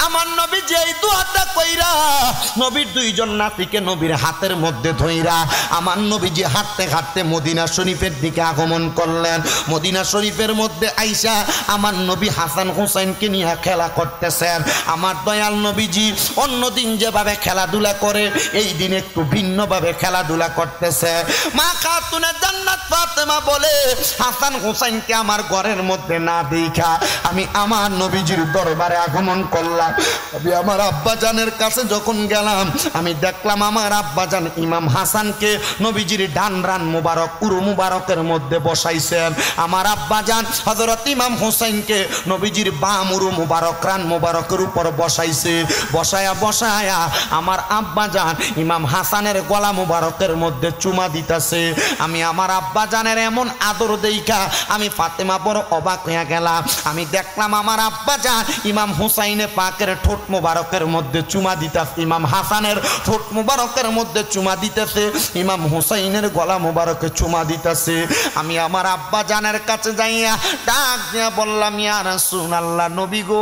আমার নবী যেই দোয়াটা কইরা নবীর দুইজন নাতিকে নবীর হাতের মধ্যে ধইরা আমার নবীজি হাঁটতে হাঁটতে মদিনা শরীফের দিকে আগমন করলেন। মদিনা শরীফের মধ্যে আইসা আমার নবী হাসান হুসাইনকে নিয়ে খেলা করতেছেন। আমার দয়াল নবীজি অন্যদিন যেভাবে খেলাধুলা করে এই দিন একটু ভিন্নভাবে খেলাধুলা করতেছে। মা খাতুনে জান্নাত ফাতেমা বলে হাসান হুসাইনকে আমার ঘরের মধ্যে না দেখা আমি আমার নবীজির দরবারে আগমন করলাম। আমি আমার আব্বাজানের কাছে যখন গেলাম আমি দেখলাম আমার আব্বাজান ইমাম হাসানকে নবীজির ডান রান মুবারক উরু মুবারকের মধ্যে বসাইছেন। আমার আব্বাজান হযরত ইমাম হুসাইনকে নবীজির বাম উরু মুবারক রান মুবারকের উপর বসাইছে। বসায়া বসায়া আমার আব্বাজান ইমাম হাসানের গলা মুবারকের মধ্যে চুমা দিতেছে। আমি আমার আব্বাজানের এমন আদর দেইখা আমি ফাতেমা বড় অবাক হয়ে গেলাম। আমি দেখলাম আমার আব্বাজান ইমাম হুসাইনে পাকের ঠোঁট মুবারকের মধ্যে চুমা দিতেছে, ইমাম হাসানের ঠোঁট মুবারকের মধ্যে চুমা দিতেছে, ইমাম হুসাইনের গলা মুবারকে চুমা দিতেছে। আমি আমার আব্বাজানের কাছে যাইয়া ডাক দিয়া বললাম, ইয়া রাসূলুল্লাহ, নবী গো,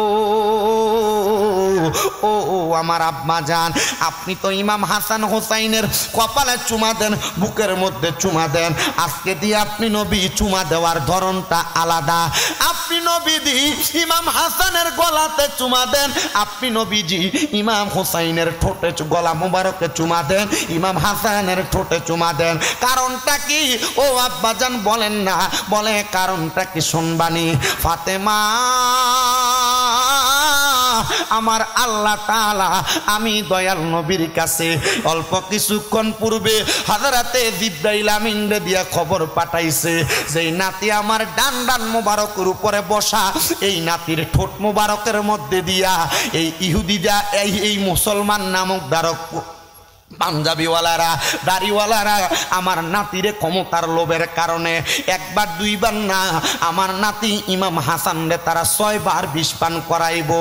ও আমার আব্বাজান, আপনি তো ইমাম হাসান হুসাইনের কপালে চুমা দেন, বুকের মধ্যে চুমা দেন, আজকে দিয়ে আপনি নবী চুমা দেওয়ার ধরনটা আলাদা। আপনি নবীজি ইমাম হাসানের গলাতে চুমা দেন, আপনি নবীজি ইমাম হুসাইনের ঠোঁটে গলা মুবারকে চুমা দেন, ইমাম হাসানের ঠোঁটে চুমা দেন। কারণটা কি ও আব্বাজান বলেন না? বলে কারণটা কি শুনবানি? ফাতেমা, আমার আল্লাহ তাআলা আমি দয়াল নবীর কাছে অল্প কিছুক্ষণ পূর্বে হযরতে জিবরাইল আমিনরে দিয়া খবর পাঠাইছে যে নাতি আমার ডান ডান মুবারকের উপরে বসা, এই নাতির ঠোঁট মুবারকের মধ্যে দিয়া এই ইহুদিরা এই মুসলমান নামক দ্বারক পাঞ্জাবিওয়ালারা দাড়িওয়ালারা আমার নাতিরে ক্ষমতার লোভের কারণে একবার দুইবার না আমার নাতি ইমাম হাসান রে তারা 6 বার বিষ পান করাইব,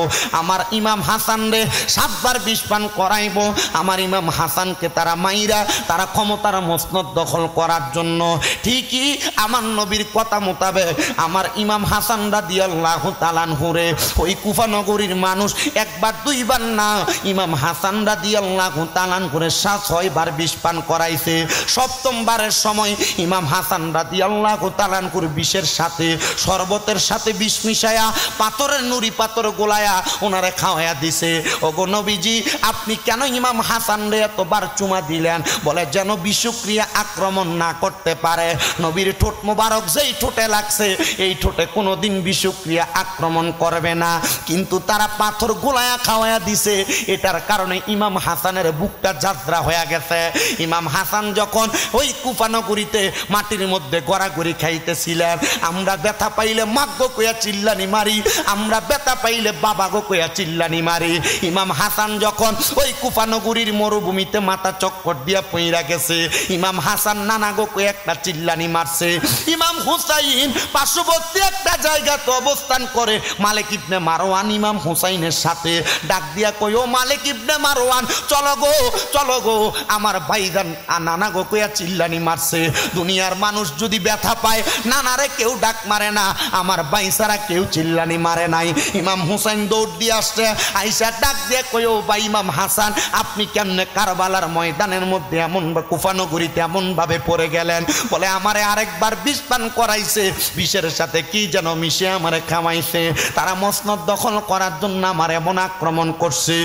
আমার ইমাম হাসান রে 7 বার বিষ পান করাইব। আমার ইমাম হাসানকে তারা মাইরা তারা ক্ষমতার মসনদ দখল করার জন্য ঠিকই আমার নবীর কথা মোতাবেক আমার ইমাম হাসান রাদিয়াল্লাহু তাআলা আনহুরে ওই কুফা নগরীর মানুষ একবার দুইবার না ইমাম হাসান রাদিয়াল্লাহু তাআলা আনহুরে 6 বার বিষ পান করাইছে। 7ম বারের সময় ইমাম হাসান রাদিয়াল্লাহু তাআলা আনহুর বিষের সাথে শরবতের সাথে বিষ মিশায়া পাথরের নুরি পাথর গোলায়া ওনারে খাওয়ায়া দিছে। ওগো নবীজি, আপনি কেন ইমাম হাসান রে এতবার চুমা দিলেন? বলে যেন বিষক্রিয়া আক্রমণ না করতে পারে। নবীর ঠোঁট মোবারক যেই ঠোঁটে লাগছে এই ঠোঁটে কোনোদিন বিষক্রিয়া আক্রমণ করবে না, কিন্তু তারা পাথর গোলায়া খাওয়ায়া দিছে। এটার কারণে ইমাম হাসানের বুকটা যাত্রা হয়ে গেছে। ইমাম হাসান যখন ওই কুফা নগরীতে মাটির মধ্যে গড়াগড়ি খাইতেছিলেন, আমরা ব্যথা পাইলে মাগো কইয়া চিল্লানি মারি, আমরা ব্যথা পাইলে বাবা গো কইয়া চিল্লানি মারি। ইমাম হাসান যখন ওই কুফা নগরীর মরুভূমিতে মাথা চক্কর দিয়া পইরা গেছে, ইমাম হাসান নানা গো কই একটা চিল্লানি মারছে। ইমাম হুসাইন পার্শ্ববর্তী একটা জায়গাতে অবস্থান করে মালিক ইবনে মারওয়ান ইমাম হুসাইনের সাথে ডাক দিয়া কই, ও মালিক ইবনে মারওয়ান, চলো গো চলো গো, আমার ভাইজান নানা গো কইয়া চিল্লানি মারছে। দুনিয়ার মানুষ যদি ব্যথা পায় নানারে কেউ ডাক মারে না, আমার ভাই ছাড়া কেউ চিল্লানি মারে নাই। ইমাম হুসাইন দৌড় দিয়ে আসছে, আইসা ডাক দিয়ে কই, ও ভাই ইমাম হাসান, আপনি কেমনে কারবালার ময়দানের মধ্যে এমন কুফা নগরীতে এমন ভাবে পড়ে গেলেন? বলে আমারে আরেকবার বিষ পান করাইছে, বিষের সাথে কি যেন মিশে আমারে খাওয়াইছে, তারা মসনদ দখল করার জন্য আমার এমন আক্রমণ করছে।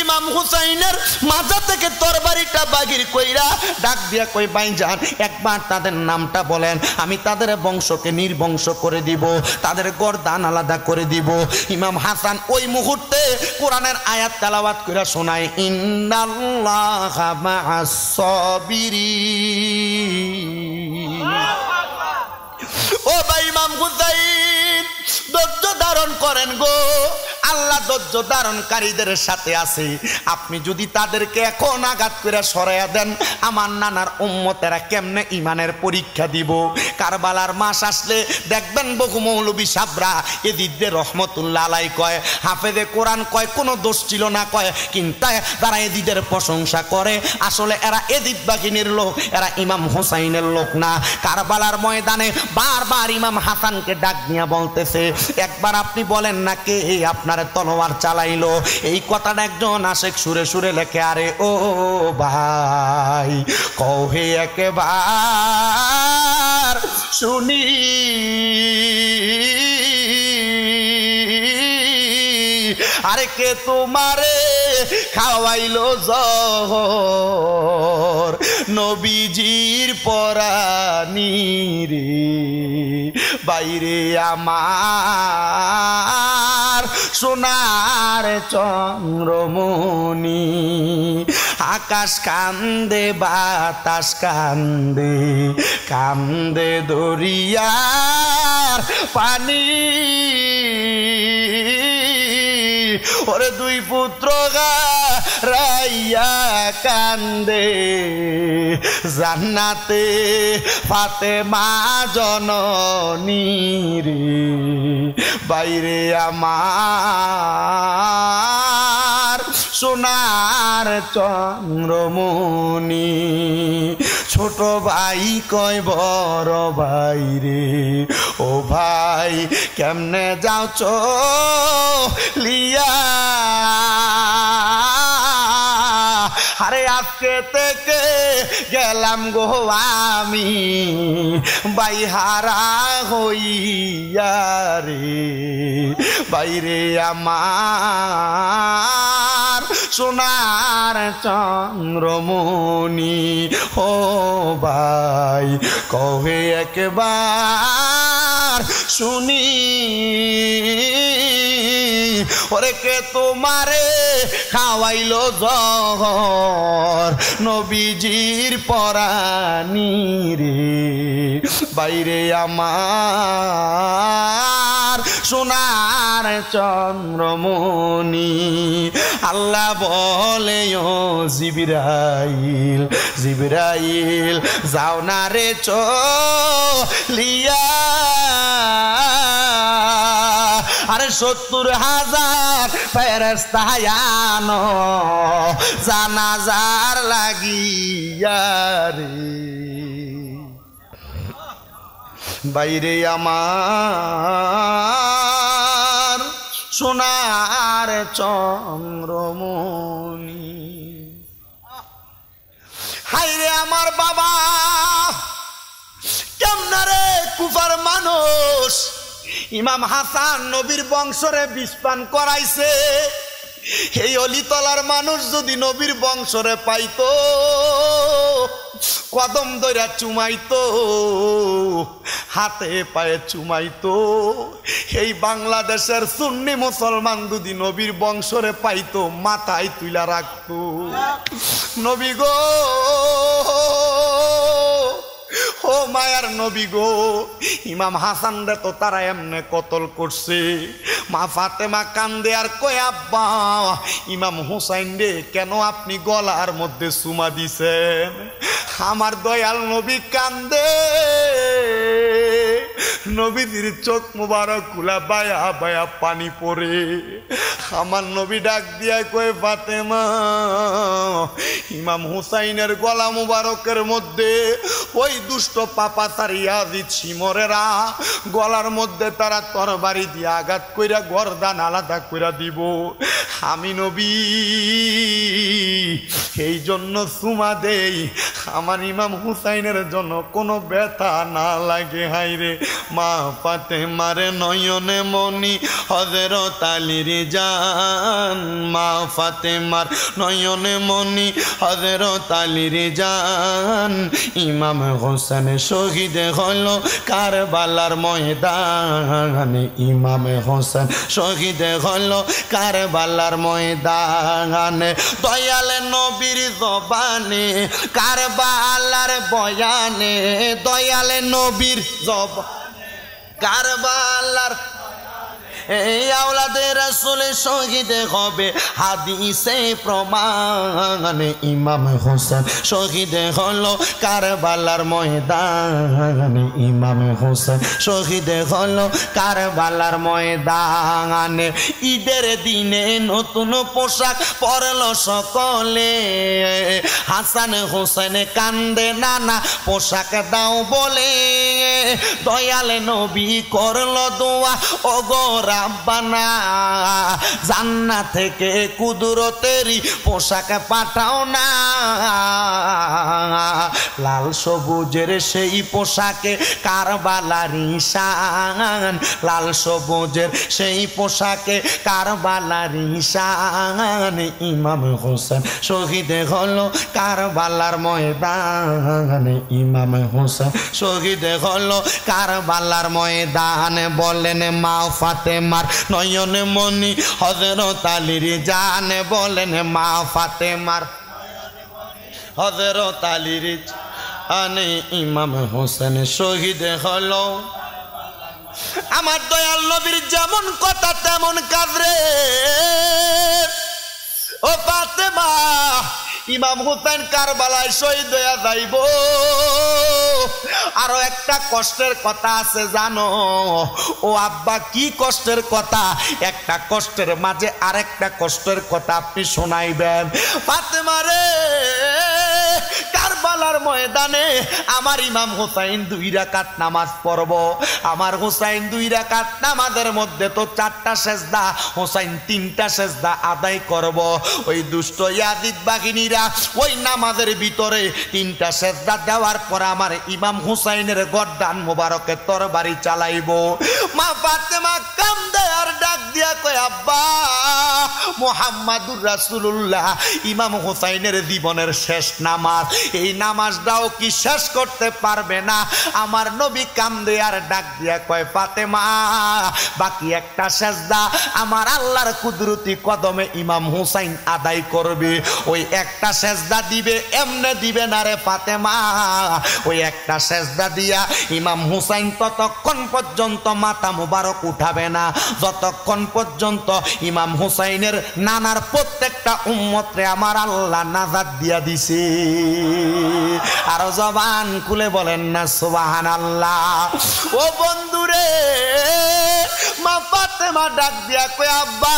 ইমাম হুসাইনের মাথা থেকে তরবারিটা বাগির কইরা ডাক দিয়া কই, ভাইজান একবার তাদের নামটা বলেন, আমি তাদের বংশকে নির্বংশ করে দিব, তাদের গর্দান আলাদা করে দিব। ইমাম হাসান ওই মুহূর্তে কোরআনের আয়াত তেলাওয়াত কইরা শোনায়, ইন্নাল্লাহা মা'আস সাবিরিন। ও ভাই ইমাম হুসাইন, ধৈর্য ধারণ করেন গো, আল্লাহ ধৈর্য ধারণকারীদের সাথে আছে। আপনি যদি তাদেরকে এখন আঘাত করে সরাইয়া দেন, আমার নানার উম্মতেরা কেমনে ইমানের পরীক্ষা দিব? কারবালার মাস আসলে দেখবেন বহু মৌলবী সাবরা এজিদদের রহমতুল্লাহ আলাই কয়, হাফেজে কোরআন কয় কোনো দোষ ছিল না কয়, কিন্তু তারা এজিদের প্রশংসা করে, আসলে এরা এজিদ বাহিনীর লোক, এরা ইমাম হুসাইনের লোক না। কারবালার ময়দানে বারবার ইমাম হাসানকে ডাক নিয়ে বলতেছে, একবার আপনি বলেন না কে আপনার ফাতেমার তলোয়ার চালাইলো। এই কথাটা একজন আশেক সুরে সুরে লেখে, আরে ও ভাই কহে একবার শুনি আরে কে তোমারে খাওয়াইলো জহর নবীজির পরানি রে বাইরে আমার সোনার চন্দ্রমণি। আকাশ কান্দে বাতাস কান্দে কান্দে দরিয়ার পানি ওরে দুই পুত্র গাইয়া কান্দে জান্নাতে ফাতেমা জননী রে বাইরে আমার সোনার চন্দ্রমণি। ছোট ভাই কয় বড় ভাই রে ও ভাই কেমনে যাও চলিয়া আরে আজকে থেকে গেলাম গো আমি বাইহারা হইয়া রে বাইরে আমার সোনার চন্দ্রমণি। ও ভাই কহে একবার শুনি ওরে কে তোমারে খাওয়াইলো জহর নবীজির পরানি রে বাইরে আমার সোনার চন্দ্রমণি। আল্লাহ বলে ও জিবরাইল জিবরাইল যাও না রে চলিয়া আরে ৭০,০০০ ফেরেশতা আনো জানাজার লাগিয়া রে বাইরে আমার সোনার চন্দ্রমণি। হাইরে আমার বাবা কেমনে রে কুফার মানুষ ইমাম হাসান নবীর বংশরে বিষ পান করাইছে। এই অলিতলার মানুষ যদি নবীর বংশরে পাইতো কদম দইরা চুমাইতো হাতে পায়ে চুমাইতো। এই বাংলাদেশের সুন্নি মুসলমান যদি নবীর বংশরে পাইতো মাথায় তুইলা রাখতো। নবী গো ও মায়ার নবী গো ইমাম হাসান রে তো তারা এমনে কতল করছে। মা ফাতেমা কান্দে আর কয় আব্বা ইমাম হুসাইন রে কেন আপনি গলার মধ্যে চুমা দিছেন? আমার দয়াল নবী কান্দে নবীজির চোখ মুবারক গুলা বায়া বায়া পানি পড়ে। আমার নবী ডাক দিয়া কয় ফাতেমা ইমাম হুসাইনের গলা মুবারকের মধ্যে ওই দুষ্ট পাপাচারী ইয়াজিদ শিমরেরা গলার মধ্যে তারা তরবারি দিয়ে আঘাত কইরা গর্দান আলাদা কইরা দিব। আমি নবী এই জন্য চুমা দেই আমার ইমাম হুসাইনের জন্য কোনো ব্যথা না লাগে। হাইরে মা ফাতেমার নয়নে মনি হযরত আলীর জান মা ফাতেমার নয়নে মনি হযরত আলীর জান ইমাম হোসেন শহীদ হলো কারবালার ময়দানে ইমাম হোসেন শহীদ হলো কারবালার ময়দানে। দয়াল নবীর জবানে কারবালার বয়ানে দয়াল নবীর জবানে কারবালার এই আওলাদে রাসূল শহীদ হবে হাদিসে প্রমাণে। ইমাম হোসেন শহীদ হলো কারবালার ময়দানে ইমাম হোসেন শহীদ হলো কারবালার ময়দানে। ঈদের দিনে নতুন পোশাক পরলো সকলে হাসান হোসেন কান্দে নানা পোশাক দাও বলে। দয়াল নবী করলো দোয়া ওগো আব্বা না, জান্নাত থেকে কুদরতেরই পোশাক পাঠাও না, লাল সবুজের সেই পোশাকে কারবালার নিশান, লাল সবুজের সেই পোশাকে কারবালার নিশান, ইমাম হোসেন শহীদ হলো কারবালার ময়দানে, ইমাম হোসেন শহীদ হলো কারবালার ময়দানে। বলেন মা ফাতেমার নয়ন মনি হযরত আলীর জান, বলেন মা ফাতেমার হযরত আলীর জানে, ইমাম হোসেন শহীদ হলো। আমার দয়াল নবীর যেমন কথা তেমন কাজ রে ও ফাতেমা, ইমাম হুসাইন কারবালায় শহীদ হইয়া যাইব। আরো একটা কষ্টের কথা আছে জানো ও আব্বা, কি কষ্টের কথা? একটা কষ্টের মাঝে আরেকটা কষ্টের কথা আপনি শোনাইবেন। ফাতেমা রে, কারবালার ময়দানে আমার ইমাম হুসাইন 2 রাকাত নামাজ পড়ব। আমার হুসাইন 2 রাকাত নামাজের মধ্যে তো 4টা সেজদা, হুসাইন 3টা সেজদা আদায় করব। ওই দুষ্ট ইয়াজিদ বাহিনীরা ওই নামাজের ভিতরে 3টা সেজদা দেওয়ার পর আমার ইমাম হুসাইনের গর্দান মোবারকে তরবারি চালাইব। মা ফাতেমা কান্দে আর ডাক দিয়া কয় আব্বা, মুহাম্মাদুর রাসূলুল্লাহ ইমাম হুসাইনের জীবনের শেষ নামাজ, এই নামাজটাও কি শেষ করতে পারবে না? আমার নবী কান্দে আর ডাক দিয়া কয় ফাতেমা, বাকি একটা সেজদা আমার আল্লাহর কুদরতি কদমে ইমাম হুসাইন আদায় করবে। ওই একটা সেজদা দিবে, এমনে দিবে না রে ফাতেমা, ওই একটা সেজদা দিয়া ইমাম হুসাইন ততক্ষণ পর্যন্ত মাথা মুবারক উঠাবে না যতক্ষণ পর্যন্ত ইমাম হুসাইনের নানার প্রত্যেকটা উম্মতরে আমার আল্লাহ নাজাত দিয়া দিছে। আরো জবান খুলে বলেন না সুবহানাল্লাহ। ও বন্ধুরে, মা ফাতেমা ডাক দিয়া কয় আব্বা,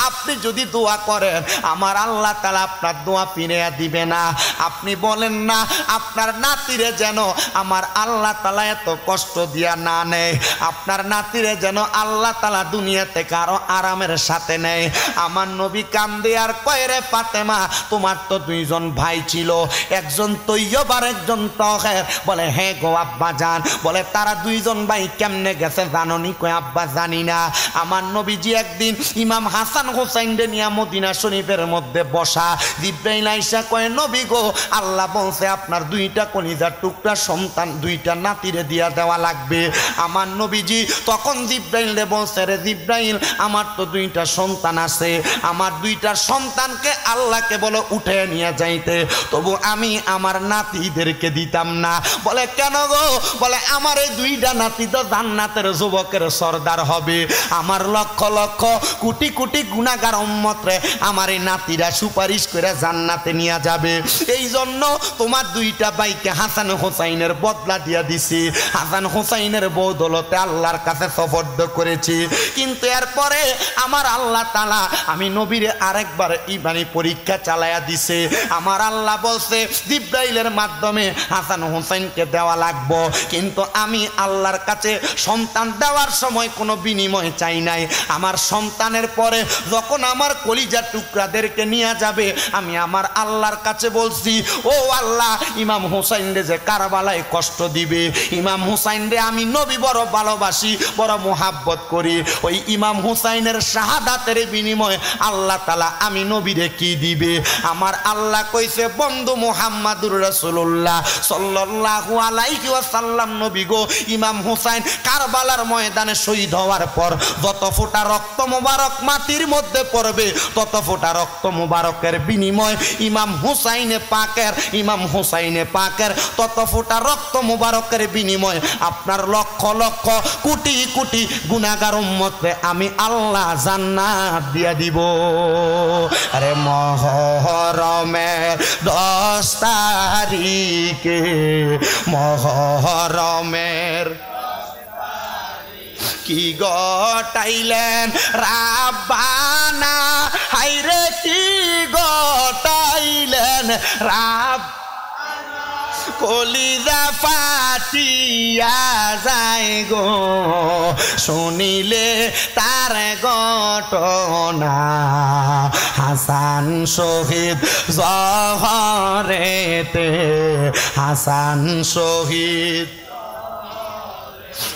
আপনি যদি দোয়া করেন আমার আল্লাহ তাআলা আপনার দোয়া ফিরিয়ে দিবে না। আপনি বলেন না আপনার নাতিরে যেন আমার আল্লাহ তাআলা এত কষ্ট দিয়া না নেয়, আপনার নাতিরে যেন আল্লাহ তাআলা দুনিয়া থেকে আরো আরামের সাথে নেয়। আমার নবী কান্দে আর কয় রে ফাতেমা, তোমার তো 2 জন ভাই ছিল, একজন তৈয়ব আর একজন তাহের। বলে হ্যাঁ গো আব্বা জান। বলে তারা 2 জন ভাই কেমনে গেছে জানোনি? কয় আব্বা জানি না। আমার নবীজি একদিন ইমাম হাসান হোসেনকে নিয়ে মদিনা শরীফের মধ্যে বসা, জিবরাইল আইসা কয় নবী গো, আল্লাহ বলছে আপনার 2টা কলিজার টুকরা সন্তান 2টা নাতিরে দিয়া দেওয়া লাগবে। আমার নবীজি তখন জিবরাইলে বলছে রে জিবরাইল, আমার তো 2টা সন্তান আছে, আমার 2টা সন্তানকে আল্লাহকে বলো উঠে নিয়ে যাইতে, তবু আমি আমার নাতিদেরকে দিতাম না। বলে কেন গো? বলে আমার এই 2টা নাতি তো জান্নাতের যুবকের সর্দার হবে, আমার লক্ষ লক্ষ কোটি কোটি গুনাহগার উম্মতরে আমার এই নাতিরা সুপারিশ করে জান্নাতে নিয়ে যাবে। এই জন্য তোমার 2টা ভাইকে হাসান হোসাইনের বদলা দিয়া দিছি, হাসান হোসাইনের বদৌলতে আল্লাহর কাছে সুপর্দ করেছি। কিন্তু এরপরে আমার আল্লাহ তাআলা আমি নবীরে আরেকবার ইমানি পরীক্ষা চালায়া দিছে। আমার আল্লাহ বলছে জিবরাইলের মাধ্যমে হাসান হোসেনকে দেওয়া লাগবো, কিন্তু আমি আল্লাহর কাছে সন্তান দেওয়ার সময় কোনো বিনিময় চাই নাই। আমার সন্তানের পরে যখন আমার কলিজার টুকরাদেরকে নিয়ে যাবে, আমি আমার আল্লাহর কাছে বলছি ও আল্লাহ, ইমাম হুসাইন রে যে কারবালায় কষ্ট দিবে, ইমাম হুসাইন রে আমি নবী বড় ভালোবাসি, বড় মোহাব্বত করি, ওই ইমাম হুসাইনের শাহাদাতের বিনিময় আল্লাহ তাআলা আমি নবীরে কি দিবে? আমার আল্লাহ কইছে বন্ধু মুহাম্মাদুর রাসূলুল্লাহ সাল্লাল্লাহু আলাইহি ওয়াসাল্লাম নবী গো, ইমাম হুসাইন কারবালার ময়দানে শহীদ হওয়ার পর যত ফোঁটা রক্ত মোবারক মাটির মধ্যে পড়বে, তত ফোঁটা রক্ত মোবারকের বিনিময় ইমাম হুসাইনে পাকের তত ফোঁটা রক্ত মোবারকের বিনিময় আপনার লক্ষ লক্ষ কোটি কোটি গুনাহগার উম্মতরে আমি আল্লাহ জান্নাত দিয়া দিব। আরে মুহররমের 10 তারিখে, মুহররমের কি গটাইলেন রাব্বানা, হাইরে কি গটাইলেন রাব কলিজা ফাটিয়া যায় গো শুনিলে তার ঘটনা হাসান শহীদ জহরেতে হাসান শহীদ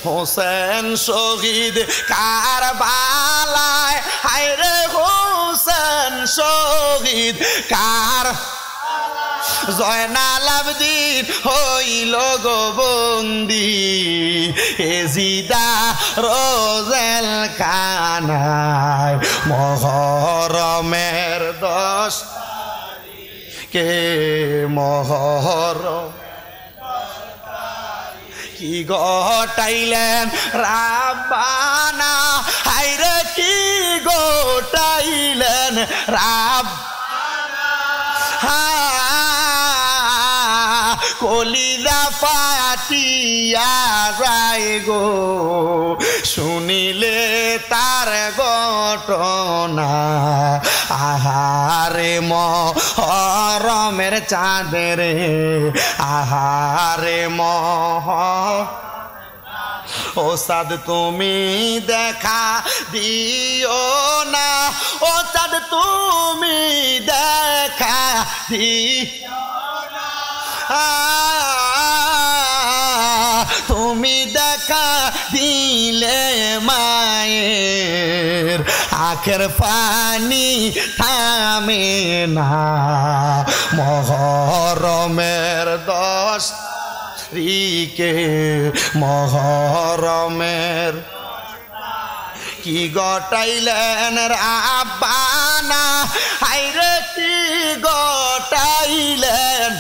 হোসেন শহীদ কারবালায় হায়রে হোসেন শহীদ কার জয়নাল আবদিন হইল গো বন্দি এজিদা রোজেল খানায় মহরমের 10 কে মহরম কি ঘটাইলেন রাব্বানা হায়রে কি ঘটাইলেন কলিজা ফাটিয়া যায় গো শুনিলে তার ঘটনা আহারে মহরমের চাঁদের আহারে ও চাঁদ তুমি দেখা দিও না ও চাঁদ তুমি দেখা দিও না তুমি দেখা দিলে মায়ের আখের পানি থামে না মহরমের 10 রিকে মহরমের কি ঘটাইলেন রাব্বানা হায়রে কি ঘটাইলেন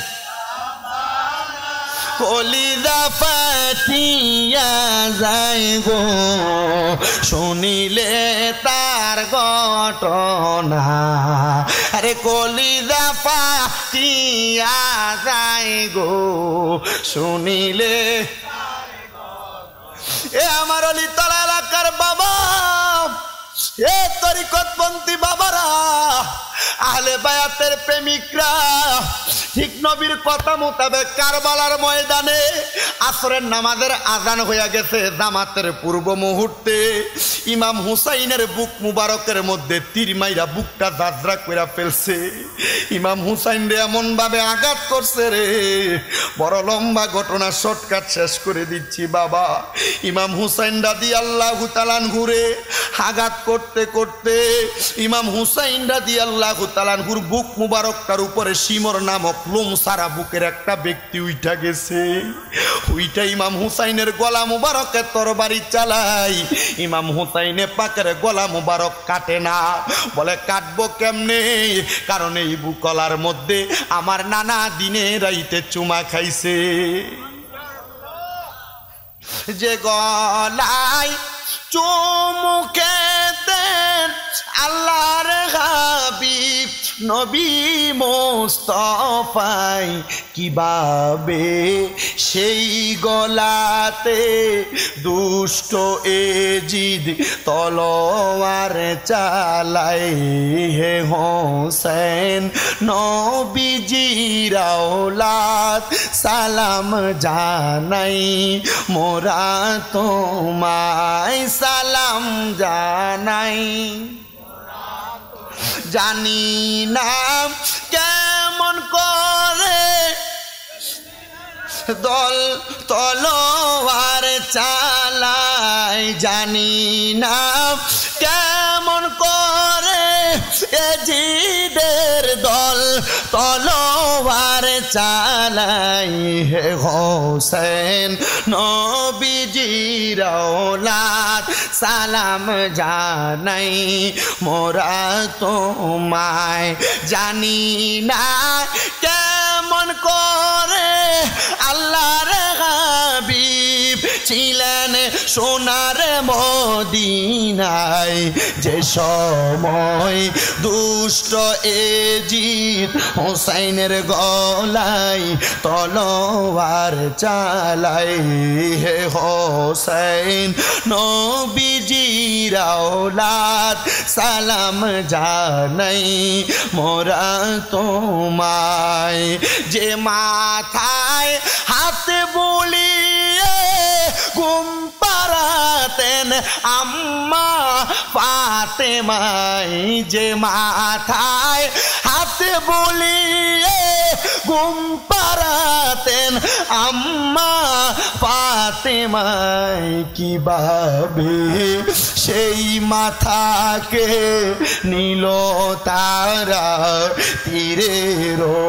কলিজা ফাটিয়া যায় গো শুনিলে তার ঘটনা আরে কলিজা ফাটিয়া যায় গো শুনিলে এ আমার অলিতলা এলাকার বাবা এ তরিকতপন্থী বাবারা আহলে বায়াতের প্রেমিকরা ঠিক নবীর কথা মোতাবেক কারবালার ময়দানে আসরের নামাজের আজান হয়ে গেছে জামাতের পূর্ব মুহূর্তে ইমাম হুসাইনের বুক মুবারকের মধ্যে তীর মাইরা বুকটা জাজরা কইরা ফেলছে ইমাম হুসাইন রে এমন ভাবে আঘাত করছে রে বড় লম্বা ঘটনা শর্টকাট শেষ করে দিচ্ছি বাবা ইমাম হুসাইন রাদিয়াল্লাহু তাআলা ঘুরে আঘাত করতে করতে ইমাম হুসাইন রাদিয়াল্লাহু তাআলা ঘুর বুক মুবারকটার উপরে শিমর নামক লোম সারা বুকের একটা ব্যক্তি উইঠা গেছে ওইটা ইমাম হুসাইনের গলা মুবারকে তরবারি চালাই ইমাম হুসাইনে পাকের গলা মুবারক কাটে না বলে কাটবো কেমনে কারণ এই বুকলার মধ্যে আমার নানা দিনে রাইতে চুমা খাইছে যে গলায় চুমুকে আল্লাহর হাবিব নবী মুস্তাফাই কিভাবে সেই গলাতে দুষ্ট এজিদ তলোয়ার চালাই হে হোসেন নবীজির আওলাদ সালাম জানাই মোরা তোমায় সালাম জানাই জানি না কেমন করে দল তলোয়ার চালাই জানি না কেমন করে এজিদের দল তলোয়ার চালাই হে হোসেন নবীজির আওলাদ সালাম জানাই মোরা তোমায় জানি না কেমন করে আল্লাহর হাবিব ছিলেন সোনার মদিনায় যে সময় দুষ্ট এজিদ হোসাইনের গলায় তলোয়ার চালাই হে হোসেন নবীজির আওলাদ সালাম জানাই মোরা তোমায় যে মাথায় বুলিয়ে ঘুম পাড়াতেন আম্মা ফাতেমাই যে মাথায় হাত বুলিয়ে ঘুম পাড়াতেন আম্মা ফাতেমাই কিভাবে সেই মাথাকে নীল তারা তীরেরও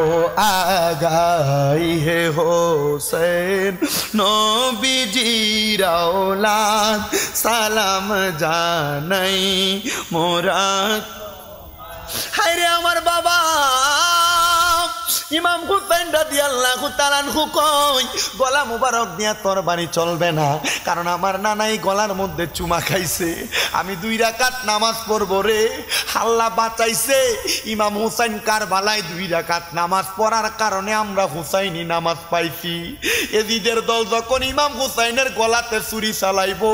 আগাই হে হোসেন নবীজির আওলাদ সালাম জানাই মোরা। হায়রে আমার বাবা ইমাম হুসাইন রাদিয়াল্লাহু তাআলা আনহু কই গলা মুবারক দিয়া তরবারি চলবে না, কারণ আমার নানাই গলার মধ্যে চুমা খাইছে। আমি 2 রাকাত নামাজ পড়ব রে। আল্লাহ বাঁচাইছে ইমাম হুসাইন কারবালায় 2 রাকাত নামাজ পড়ার কারণে আমরা হুসাইনি নামাজ পাইছি। এজিদের দল যখন ইমাম হুসাইনের গলাতে ছুরি চালাইবো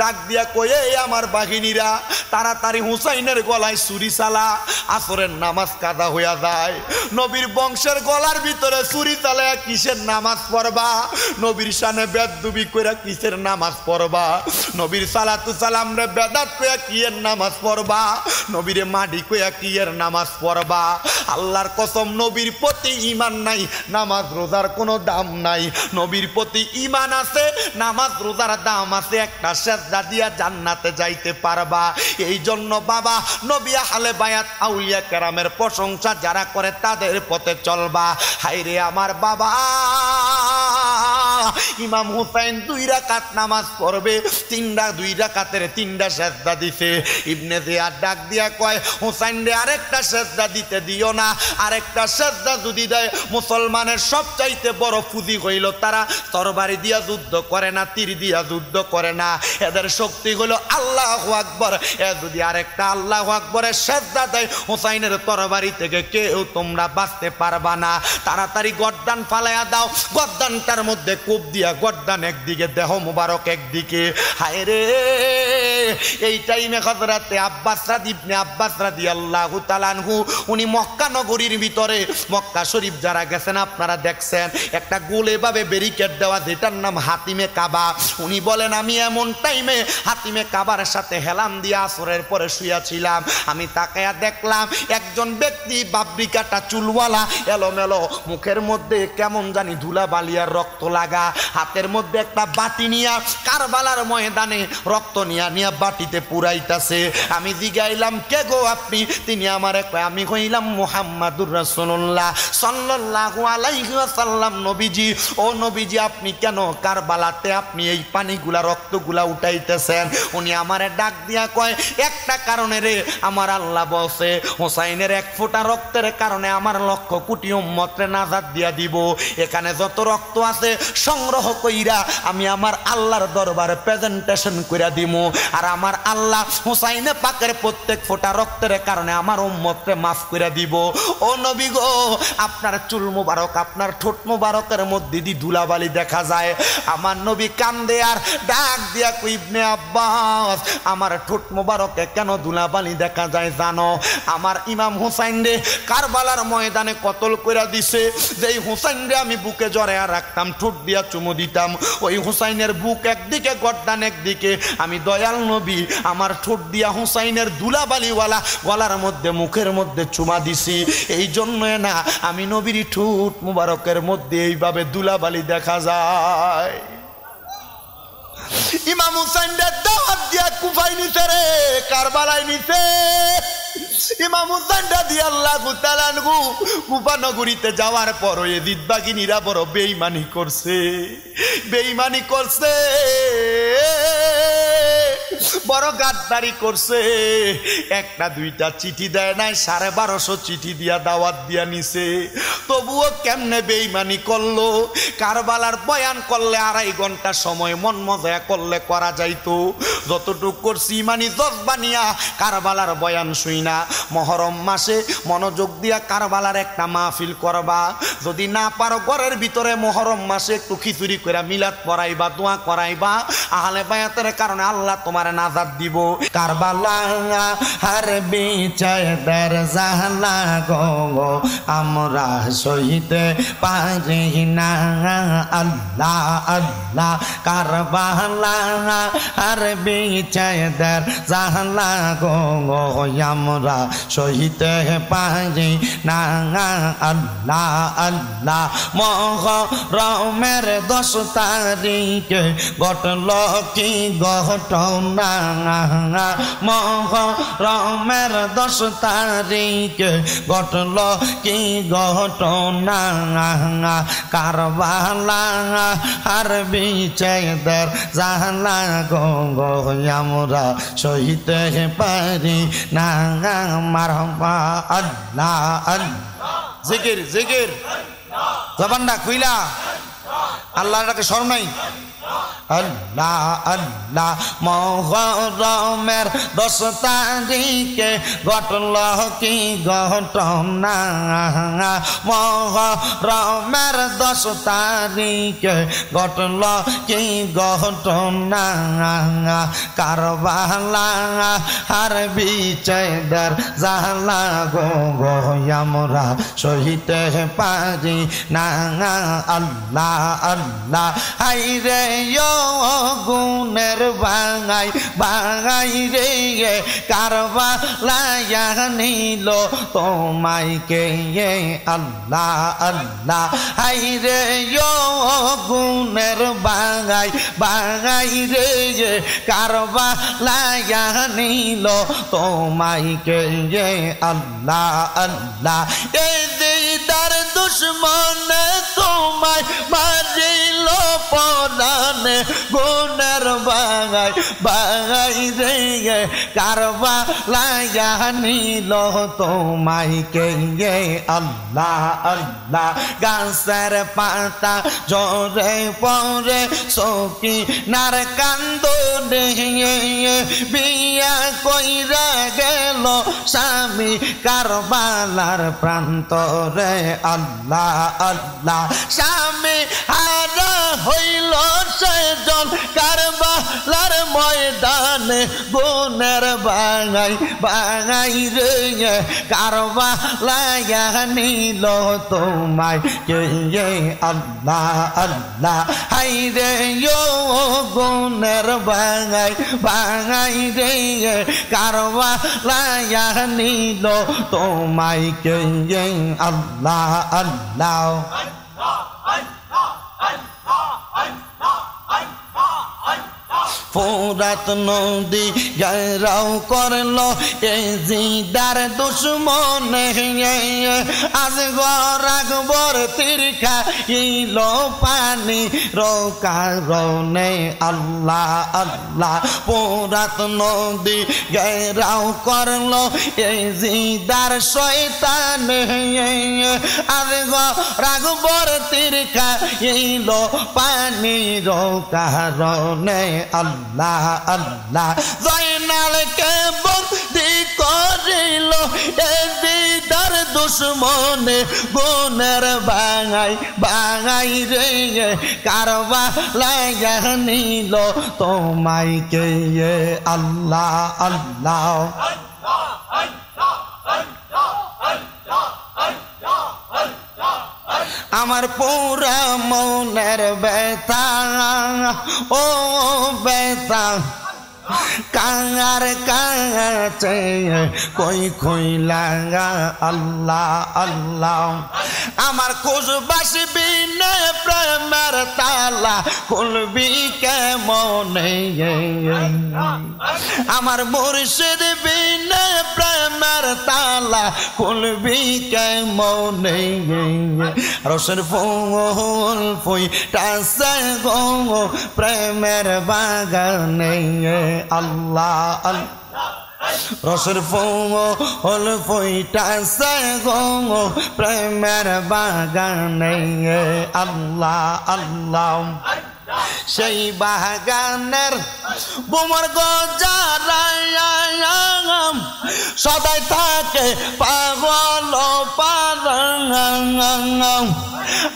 ডাক দিয়া কয়ে আমার বাহিনীরা তাড়াতাড়ি হুসাইনের গলায় ছুরি চালা, আসরের নামাজ কাদা হইয়া যায়। নবীর বংশের গলার ভিতরে ছুরি চালায়া কিসের নামাজ পড়বা? নবীর শানে বেদবি কইরা কিসের নামাজ পড়বা? নবীর সালাতু সালাম রে বেদাত কইয়া কিয়ের নামাজ পড়বা? নবীরে মাডি কইয়া কিয়ের নামাজ পড়বা? আল্লাহর কসম নবীর প্রতি ঈমান নাই, নামাজ রোজার কোনো দাম নাই। নবীর প্রতি ঈমান আছে, নামাজ রোজার দাম আছে। একটা সেজদা দিয়া জান্নাতে যাইতে পারবা। এই জন্য বাবা নবী আহলে বায়াত আউলিয়া কেরামের প্রশংসা যারা করে তাদের পথে চলবা। হায়রে আমার বাবা ইমাম হুসাইন 2 রাকাত নামাজ পড়বে, 2 রাকাতের 3টা সেজদা দিছে। ইবনে জিয়াদ ডাক দিয়া কয় হুসাইন রে আরেকটা সেজদা দিতে দিও না। আরেকটা সেজদা যদি দেয় মুসলমানের সবচাইতে বড় ফুজি হইল তারা তরবারি দিয়া যুদ্ধ করে না, তীর দিয়া যুদ্ধ করে না, এদের শক্তি হলো আল্লাহু আকবার। এ যদি আরেকটা আল্লাহু আকবরের সেজদা দেয় হুসাইনের তরবারি থেকে কেউ তোমরা বাঁচতে পারবা না। তাড়াতাড়ি গর্দান ফালাইয়া দাও। গর্দানটার মধ্যে কূপ দিয়া গর্দান একদিকে, দেহ মুবারক একদিকে। হায় রে এই টাইমে হযরতে আব্বাস ইবনে আব্বাস রাদিয়াল্লাহু তাআলা আনহু উনি মক্কা নগরীর ভিতরে, মক্কা শরীফ যারা গেছেন আপনারা দেখছেন একটা গোল এভাবে ব্যারিকেড দেওয়া যেটার নাম হাতিমে কাবা। উনি বলেন আমি এমন টাইমে হাতিমে কাবার সাথে হেলাম দিয়া আসরের পরে শুয়াছিলাম। আমি তাকায়া দেখলাম একজন ব্যক্তি বাবরি কাটা চুলওয়ালা, এলোমেলো, মুখের মধ্যে কেমন জানি ধুলা বালিয়ার রক্ত লাগা, হাতের মধ্যে একটা বাটি নিয়া কারবালার ময়দানে রক্ত নিয়া নিয়া বাটিতে পুরাইতাছে। আমি জিগাইলাম কে গো আপনি? তিনি আমারে কয় আমি হইলাম মুহাম্মাদুর রাসূলুল্লাহ সাল্লাল্লাহু আলাইহি ওয়াসাল্লাম। নবীজি, ও নবীজি আপনি কেন কারবালাতে আপনি এই পানিগুলা রক্তগুলা উঠাইতেছেন? উনি আমারে ডাক দিয়া কয় একটা কারণে রে, আমার আল্লাহ বলছে হোসাইনের 1 ফোঁটা রক্তের কারণে আমার লক্ষ কোটি উম্মতরে নাজাত দিয়া দিব। এখানে যত রক্ত আছে সংগ্রহ কইরা আমি আমার আল্লাহর দরবারে প্রেজেন্টেশন কইরা দিমু। আর আমার আল্লাহ হোসাইনে পাকের প্রত্যেক ফোঁটা রক্তের কারণে আমার উম্মতরে মাফ কইরা দিব। ও নবী গো, আপনার চুল মুবারক, আপনার ঠোঁট মুবারকের মধ্যে দি ধুলাবালি দেখা যায়। আমার নবী কান্দে আর ডাক দিয়া কই ইবনে আব্বাস আমার ঠোঁট মুবারকে কেন ধুলাবালি দেখা যায় জানো? আমার ইমাম হুসাইন রে কারবালার ময়দানে কতল কইরা দিছে। যেই হুসাইন রে আমি বুকে জড়ায়া রাখতাম, ঠোঁট দিয়া চুমু দিতাম, ওই হুসাইনের বুক একদিকে গর্দান একদিকে। আমি দয়াল নবী আমার ঠোঁট দিয়া হুসাইনের ধুলাবালিওয়ালা গলার মধ্যে মুখের মধ্যে চুমা দিছি। এই জন্য না আমি নবীর ঠোঁট মুবারকের মধ্যে এইভাবে ধুলাবালি দেখা যায়। ইমাম হুসাইন দাওয়াত দিয়া কুফায় নিছে রে, কারবালায় নিছে। ইমাম হুসাইন রাদিয়াল্লাহু তাআলা আনহু কুফা নগরীতে যাওয়ার পর এজিদ বাগিনীরা বড় বেঈমানি করছে, বেঈমানি করছে, বড় গাদ্দারি করছে। একটা দুইটা চিঠি দেয় নাই, 1250 চিঠি দিয়া দাওয়াত দিয়া নিছে। তবুও কেমনে বেঈমানি করলো? কারবালার বয়ান করলে 2.5 ঘন্টা সময় মন মজা করলে করা যাইতো। যতটুক করছি ইমানি জজবা নিয়া কারবালার বয়ান শুই না। মহরম মাসে মনোযোগ দিয়া কারবালার একটা মাহফিল করবা। যদি না পারো ঘরের ভিতরে মহরম মাসে একটু খিচুড়ি করে মিলাদ পড়াইবা, দোয়া করাইবা। আহলে বায়াতের কারণে আল্লাহ তোমার তোমার নাজাত দিব কারবালা আর বিচারদের জালা গো আমরা সইতে পারি না আল্লাহ আল্লাহ কারবালা আর বিচারদের জালা গো আমরা সইতে পারি না আল্লাহ আল্লাহ মুহররমের 10 তারিখে ঘটল কি ঘটনা মুহররমের 10 তারিখে ঘটল কি ঘটনা কারবালা আর বিচারদের জালা গো আমরা সইতে পারি না মারহাবা আল্লাহ আল্লাহ জিকির জিকির জবানটা খুইলা আল্লাহর ডাকে শরম নাই আল্লাহ আল্লাহ মুহররমের 10 তারিখে ঘটল কি ঘটনা মুহররমের 10 তারিখে ঘটল কি ঘটনা কারবালা আর বিচারদের জালা গো আমরা সইতে পারি না আল্লাহ আল্লাহ হাইরে গুণের বাঙাই বাঙাই রে কারবালা নিল তোমায় কে আল্লাহ আল্লাহ হাইরে গুণের বাঙাই বাঙাই রে কারবালা নিল তোমায় কে আল্লাহ আল্লাহ এই দিদার দুশ্মন তোমায় মারিল পরানে গুণের বাঙাই বাঙাই রে কারবালা নিল তোমায় কে আল্লাহ আল্লাহ গাছের পাতা জোরে পরে সখী নার কান্দনে বিয়া কইরা গেল স্বামী কারবালার প্রান্তরে আল্লাহ আল্লাহ স্বামী হারা হইল সেজন কারবালার ময়দানে গুণের বাঙাই বাঙাই রে কারবালা নিল তোমায় কে আল্লাহ আল্লাহ হাইরে গুণের বাঙাই বাঙাই রে কারবালা নিল তোমায় কে আল্লাহ আল্লাহ ফোরাত নদী গায়রাও করলো এই জিদার দুশ্মনে আজ গরাকবর তীরখা ইলো পানি রোকারণে আল্লাহ আল্লাহ ফোরাত নদী গায়রাও করলো এই জিদার শয়তানে আজ গরাকবর তীরখা ইলো পানি রোকারণে আল্লাহ আল্লাহ জয়নাল কে বন্দি করিল দিদার দুশ্মনে গুণের বাঙাই বাঙাই রে কারবালা নিল তোমায় কে আল্লাহ আল্লাহ আমার পুরা মনের ব্যথা ও ব্যথা কাঙার কাছে কই কইলা আল্লাহ আল্লাহ আমার খোঁজ বাসবি নে প্রেমের তালা খুলবি কেমনে আমার মুর্শিদ বিনে প্রেমের তালা খুলবি কেমনে রসের ফুল ফুইটাছে গো প্রেমের বাগানে আল্লাহ আল্লাহ রসের ফুল ফুইটাছে গো প্রেমের বাগানে আল্লাহ আল্লাহ সেই বাগানের বোমর গজারায়াম সদাই থাকে পাগল পারাম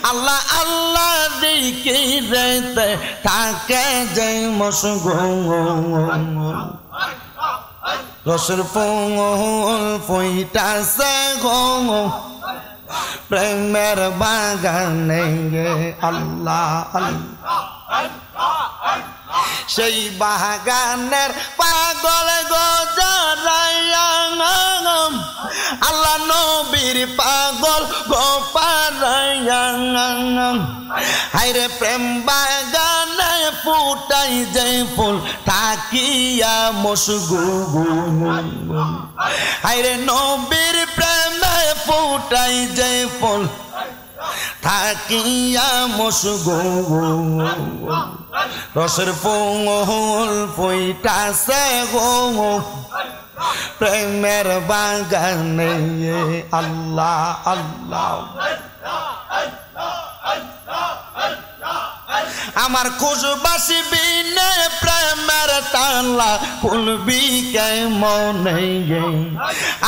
আল্লাহ আল্লাহ জিকিরেতে থাকে যে মশগুল রসের ফুল ফুইটাছে গো প্রেমের বাগানে গে আল্লাহ আল্লাহ সেই বাগানের পাগল গো যারা আল্লাহ নবীর পাগল গো পারায়া হায়রে প্রেম বাগানে ফুটাই যে ফুল থাকিয়া মশগুল হায়রে নবীর প্রেমে ফুটাই যে ফুল থাকিয়া মশগুল রসের ফুল ফুইটাছে গো প্রেমের বাগানে আল্লাহ আল্লাহ আমার খুশবাসী বিনে প্রেমের তালা খুলবি কে মনে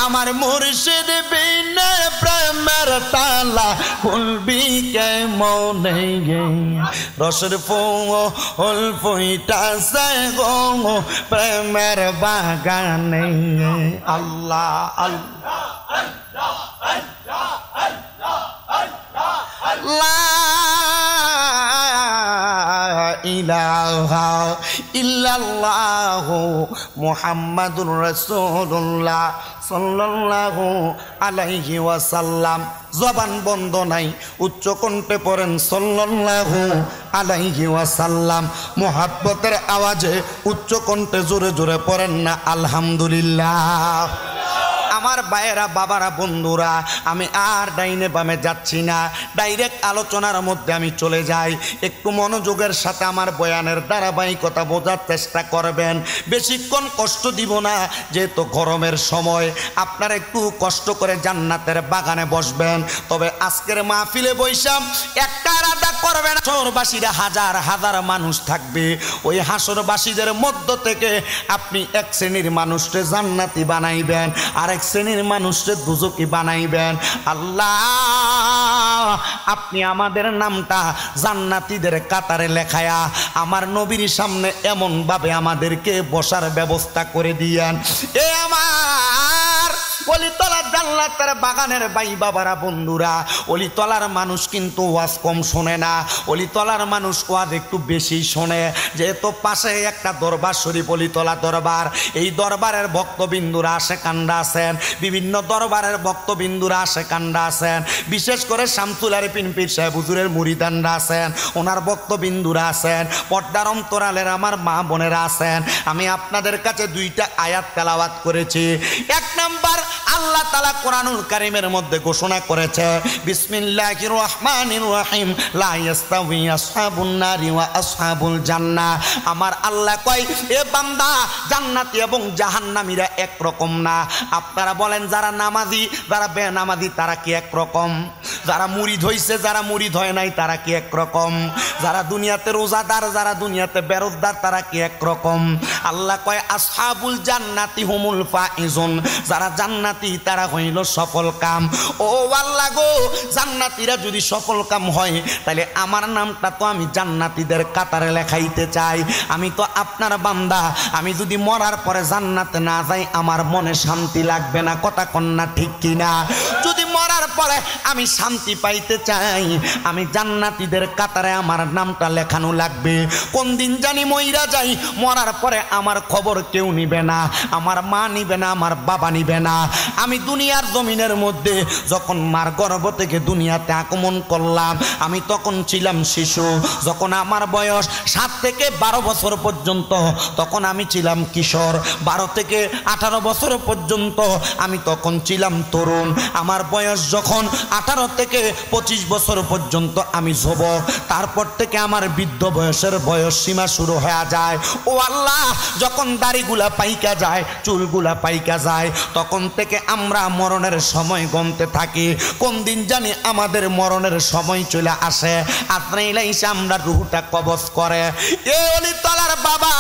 আমার মুর্শিদ বিনে প্রেমের তালা খুলবি কে মনে রসের ফুল ফুইটাছে গো প্রেমের বাগানে আল্লাহ আল্লাহ লা ইলাহা ইল্লাল্লাহু মুহাম্মাদুর রাসূলুল্লাহ সাল্লাল্লাহু আলাইহি ওয়াসাল্লাম জবান বন্ধ নাই উচ্চ কণ্ঠে পড়েন সাল্লাল্লাহু আলাইহি ওয়াসাল্লাম মুহাব্বতের আওয়াজে উচ্চ কণ্ঠে জোরে জোরে পড়েন না আলহামদুলিল্লাহ আমার ভাইয়েরা বাবারা বন্ধুরা আমি আর ডাইনে বামে যাচ্ছি না ডাইরেক্ট আলোচনার মধ্যে আমি চলে যাই একটু মনোযোগের সাথে আমার বয়ানের ধারাবাহিকতা বোঝার চেষ্টা করবেন বেশিক্ষণ কষ্ট দিব না যেহেতু গরমের সময় আপনারা একটু কষ্ট করে জান্নাতের বাগানে বসবেন তবে আজকের মাহফিলে বৈশাম একটা আলাদা করবেন হাসরবাসীরা হাজার হাজার মানুষ থাকবে ওই হাসরবাসীদের মধ্য থেকে আপনি এক শ্রেণীর মানুষকে জান্নাতি বানাইবেন আর এক শ্রেণীর মানুষকে দুজকি বানাইবেন আল্লাহ আপনি আমাদের নামটা জান্নাতীদের কাতারে লেখায়া আমার নবীর সামনে এমন ভাবে আমাদেরকে বসার ব্যবস্থা করে দিয়েন এ আমার অলিতলা জান্নাতের বাগানের ভাই বাবারা বন্ধুরা অলিতলার মানুষ কিন্তু ওয়াজ কম শোনে না অলিতলার মানুষ ওয়াজ একটু বেশি শোনে যেহেতু পাশে একটা দরবার শরীফ অলিতলা দরবার এই দরবারের ভক্তবিন্দুরা আসে কান্ডা আছেন বিভিন্ন দরবারের ভক্তবিন্দুরা আসে কান্ডা আছেন বিশেষ করে শামসুল আরিফিন পীর সাহেব হুজুরের মুরিদানরা আছেন ওনার ভক্তবিন্দুরা আছেন পর্দার অন্তরালের আমার মা বোনেরা আছেন আমি আপনাদের কাছে দুইটা আয়াত তেলাওয়াত করেছি এক নাম্বার আল্লাহ তাআলা কোরআনুল কারীমের মধ্যে ঘোষণা করেছে বিসমিল্লাহির রহমানির রহিম লা ইস্তাউই আসহাবুন নারি ওয়া আসহাবুল জান্নাহ আমার আল্লাহ কয় এ বান্দা জান্নাতি এবং জাহান্নামীরা এক রকম না আপনারা বলেন যারা নামাজি যারা বেনামাজি তারা কি এক রকম যারা মুরিদ হইছে যারা মুরিদ হয় নাই তারা কি এক রকম যারা দুনিয়াতে রোজাদার যারা দুনিয়াতে বেরোজদার তারা কি এক রকম আল্লাহ কয় আসহাবুল জান্নাতি হুমুল ফাইজুন যারা জান্নাতি তারা হইল সফল কাম ও আল্লাহ গো জান্নাতীরা যদি সফল কাম হয় তাহলে আমার নামটা তো আমি জান্নাতীদের কাতারে লেখাইতে চাই আমি তো আপনার বান্দা আমি যদি মরার পরে জান্নাতে না যাই আমার মনে শান্তি লাগবে না কথা কন্যা ঠিক কিনা যদি মরার পরে আমি শান্তি পাইতে চাই আমি জান্নাতীদের কাতারে আমার নামটা লেখানো লাগবে কোন দিন জানি মইরা যাই মরার পরে আমার খবর কেউ নিবে না আমার মা নিবে না আমার বাবা নিবে না আমি দুনিয়ার জমিনের মধ্যে যখন মার গর্ভ থেকে দুনিয়াতে আগমন করলাম আমি তখন ছিলাম শিশু যখন আমার বয়স 7 থেকে 12 বছর পর্যন্ত তখন আমি ছিলাম কিশোর 12 থেকে 18 বছর পর্যন্ত আমি তখন ছিলাম তরুণ আমার বয়স যখন 18 থেকে 25 বছর পর্যন্ত আমি যুবক তারপর থেকে আমার বৃদ্ধ বয়সের বয়স সীমা শুরু হয়ে যায় ও আল্লাহ যখন দাড়িগুলা পাইকা যায় চুলগুলা পাইকা যায় তখন থেকে আমরা মরণের সময় গমতে থাকি কোন দিন জানি আমাদের মরণের সময় চলে আসে আজরাইল এসে আমরা রূহটা কবজ করে এ অলিতলার বাবা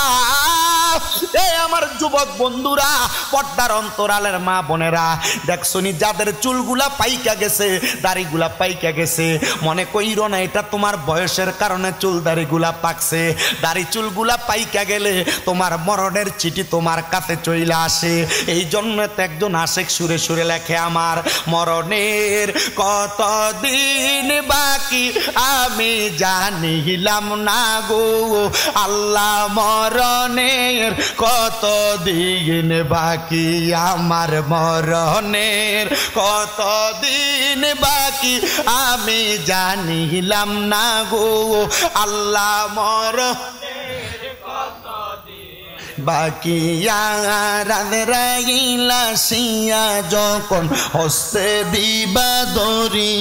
এই আমার যুবক বন্ধুরা, পর্দার অন্তরালের মা বোনেরা, দেখছনি যাদের চুলগুলা পাইকা গেছে, দাড়িগুলা পাইকা গেছে, মনে কইরো না এটা তোমার বয়সের কারণে চুল দাড়িগুলা পাকছে। দাড়ি চুলগুলা পাইকা গেলে তোমার মরণের চিঠি তোমার কাছে চইলা আসে। এই জন্য তো একজন আশেক সুরে সুরে লেখে, আমার মরণের কতদিন বাকি আমি জানিলাম না গো আল্লাহ, মরণের কতদিন বাকি আমার, মরণের কতদিন বাকি আমি জানিলাম না গো আল্লাহ, মরণের কতদিন বাকি। রাইলাসিয়া যখন হস্তে দিবা ধরি,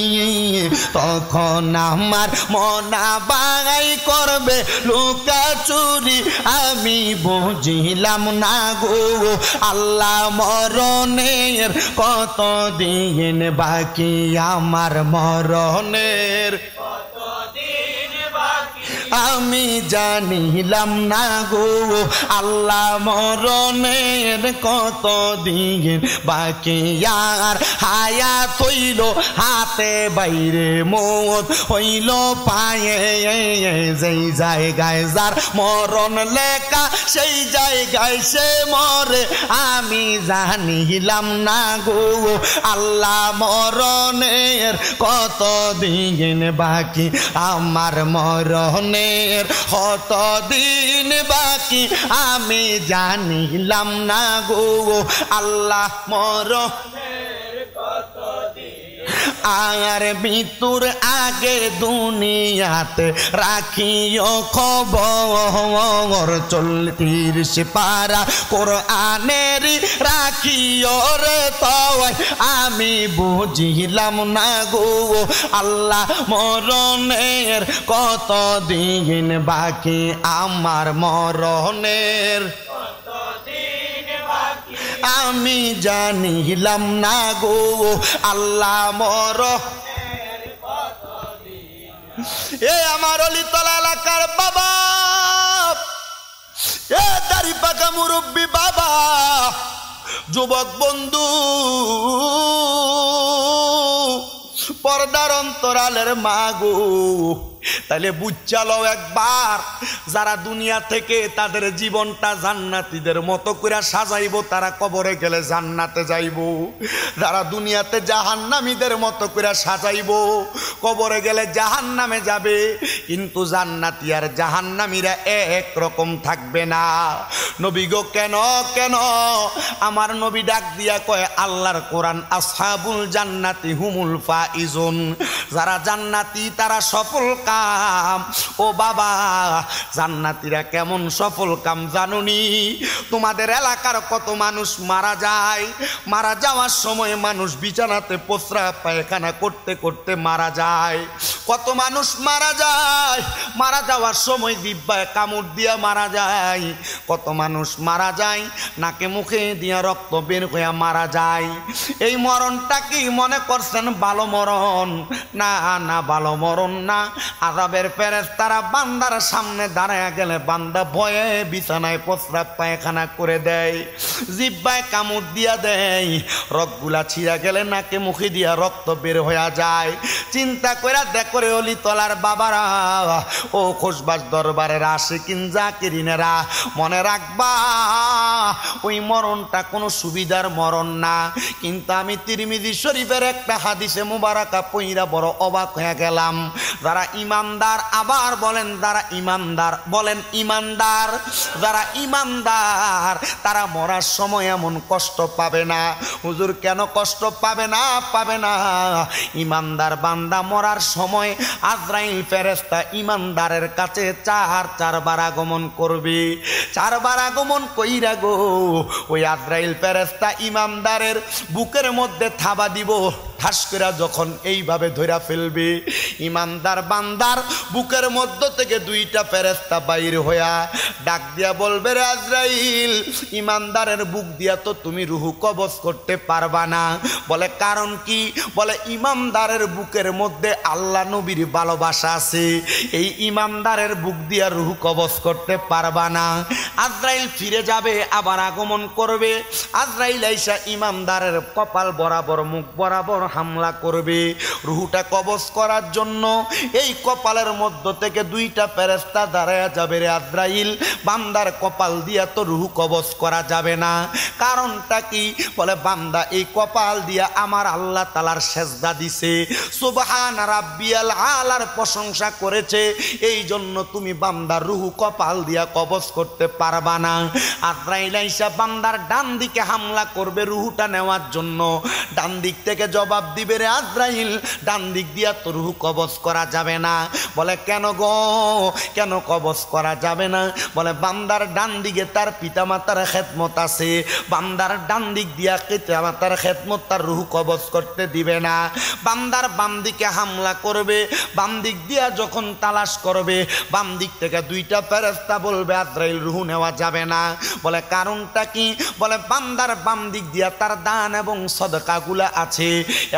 তখন আমার মনা বাগাই করবে লুকা চুরি, আমি বুঝিলাম না গো আল্লাহ, মরণের কতদিন বাকি আমার, মরণের আমি জানিলাম না গো আল্লাহ, মরণের কতদিন বাকি। আর হায়াত হইল হাতে বাইরে, মৌত হইল পায়ে, যেই জায়গায় যার মরণ লেখা সেই জায়গায় সে মরে, আমি জানিলাম না গো আল্লাহ, মরণের কতদিন বাকি আমার, মরণের কতদিন বাকি আমি জানিলাম না গো আল্লাহ, মরণের কতদিন। আর মৃত্যুর আগে দুনিয়াতে রাখিও খবর, ৩০ পারা কোরআনের রাখিও রে তওয়াই, আমি বুঝিলাম না গো আল্লাহ, মরণের কতদিন বাকি আমার, মরণের আমি জানিলাম না গো আল্লাহ, মরণের কতদিন। এ আমার অলিতলা এলাকার বাবা, এ দাড়ি পাকা মুরব্বী বাবা, যুবক বন্ধু, পর্দার অন্তরালের মা গো, তাহলে বুঝালো একবার, যারা দুনিয়া থেকে তাদের জীবনটা জান্নাতীদের মতো করে সাজাইবো তারা কবরে গেলে জান্নাতে যাইবো, যারা দুনিয়াতে জাহান্নামীদের মতো করে সাজাইবো কবরে গেলে জাহান্নামে যাবে। কিন্তু জান্নাতি আর জাহান্নামীরা এক রকম থাকবে না। নবী গো কেন কেন আমার নবী ডাক দিয়া কয়, আল্লাহর কোরআন, আসহাবুল জান্নাতি হুমুল ফাইজুন, যারা জান্নাতি তারা সফল কাম। ও বাবা, জান্নাতীরা কেমন সফল কাম জানুনি? তোমাদের এলাকার কত মানুষ মারা যায়, মারা যাওয়ার সময় মানুষ বিছানাতে প্রস্রাব পায়খানা করতে করতে মারা যায়। কত মানুষ মারা যায়, মারা যাওয়ার সময় দিব্যায় কামড় দিয়া মারা যায়। কত মানুষ মারা যায় নাকে মুখে দিয়া রক্ত বের হয়ে মারা যায়। এই মরণটা কি মনে করছেন ভালো মরণ? না না, ভালো মরণ না। আযাবের ফেরেশতারা বান্দার সামনে দাঁড়ায়া গেলে বান্দা ভয়ে বিছানায় প্রস্রাব পায়খানা করে দেয়, জিহ্বায় কামড় দিয়া দেয়, রক্তগুলা ছিঁড়া গেলে নাকে মুখে দিয়া রক্ত বের হয়ে যায়। চিন্তা কইরা দেখরে অলি তলার বাবারা, ও খোশবাস দরবারের আশিকিন জাকিরিনেরা, মনে রাখবা ওই মরণটা কোনো সুবিধার মরণ না। কিন্তু আমি তিরমিজি শরীফের একটা হাদিসে মুবারাকা পইরা বড় অবাক হয়ে গেলাম। যারা ইমানদার, আবার বলেন যারা ইমানদার, বলেন ইমানদার, যারা ইমানদার তারা মরার সময় এমন কষ্ট পাবে না। হুজুর কেন কষ্ট পাবে না? পাবে না, ইমানদার বান্দা মরার সময় আজরাইল ফেরেশতা ইমানদারের কাছে চারবার আগমন করবে। চারবার আগমন কইরা গো ওই আজরাইল ফেরেশতা ইমানদারের বুকের মধ্যে থাবা দিব, ঠাস করে যখন এইভাবে ধইরা ফেলবে, ইমানদার বান্দার বুকের মধ্য থেকে দুইটা ফেরেশতা বাইর হইয়া ডাক দিয়া বলবে, রে আজরাইল, ইমানদারের বুক দিয়া তো তুমি রুহু কবজ করতে পারবা না। বলে কারণ কি? বলে ইমানদারের বুকের মধ্যে আল্লাহ নবীর ভালোবাসা আছে, এই ইমানদারের বুক দিয়া রুহু কবজ করতে পারবা না। আজরাইল ফিরে যাবে, আবার আগমন করবে। আজরাইল আইসা ইমানদারের কপাল বরাবর, মুখ বরাবর হামলা করবে রুহুটা কবজ করার জন্য। এই কপালের মধ্য থেকে দুইটা ফেরেশতা দাঁড়ায়া যাবে। রে আজরাইল, বান্দার কপাল দিয়া তো রুহু কবজ করা যাবে না। কারণটা কি? বলে বান্দা এই কপাল দিয়া আমার আল্লাহ তাআলার সেজদা দিছে, সুবহান রাব্বিয়াল আলার প্রশংসা করেছে, এই জন্য তুমি বান্দার রুহু কপাল দিয়া কবজ করতে পারবা না। আজরাইল আইসা বান্দার ডান দিকে হামলা করবে রুহুটা নেওয়ার জন্য। ডান দিক থেকে জবাব দিবে, রে আজরাইল, ডান দিক দিয়া তো রুহু কবজ করা যাবে না। বলে কেন গো, কেন কবজ করা যাবে না? বলে বান্দার ডান দিকে তার পিতামাতার খেদমত আছে, বান্দার ডান দিক দিয়া পিতামাতার খেদমত তার রুহু কবজ করতে দিবে না। বান্দার বাম দিকে হামলা করবে, বাম দিক দিয়া যখন তালাশ করবে, বাম দিক থেকে দুইটা ফেরেশতা বলবে আজরাইল রুহু নেওয়া যাবে না। বলে কারণটা কি? বলে বান্দার বাম দিক দিয়া তার দান এবং সদকাগুলা আছে।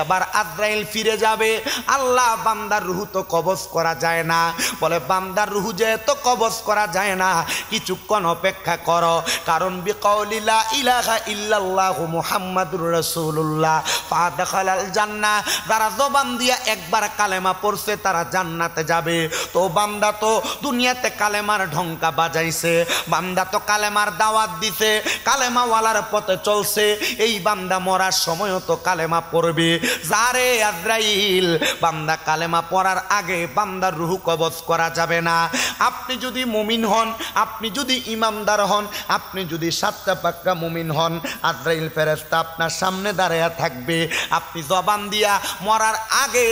এবার আজরাইল ফিরে যাবে, আল্লাহ বান্দার রুহু তো কবজ করা যায় না। বলে বান্দার রুহু যেহেতু কবজ করা যায় না, কিছুক্ষণ অপেক্ষা করো, কারণ বিকাউলি লা ইলাহা ইল্লাল্লাহু মুহাম্মাদুর রাসূলুল্লাহ ফাদাখালাল জান্নাহ, যারা জবান দিয়া একবার কালেমা পড়ছে তারা জান্নাতে যাবে। তো বান্দা তো দুনিয়াতে কালেমার ঢঙ্কা বাজাইছে, বান্দা তো কালেমার দাওয়াত দিছে, কালেমাওয়ালার পথে চলছে, এই বান্দা মরার সময়ও তো কালেমা পড়বে। যারে আজরাইল, বান্দা কালেমা পড়ার আগে বান্দার রুহু কবজ করা যাবে না। আপনি যদি মুমিন হন, আপনি যদি ইমানদার হন, আপনি যদি সাতটা পাক্কা মুমিন হন, আজরাইল ফেরেশতা আপনার সামনে দাঁড়ায়া থাকবে। আপনি জবান দিয়া মরার আগে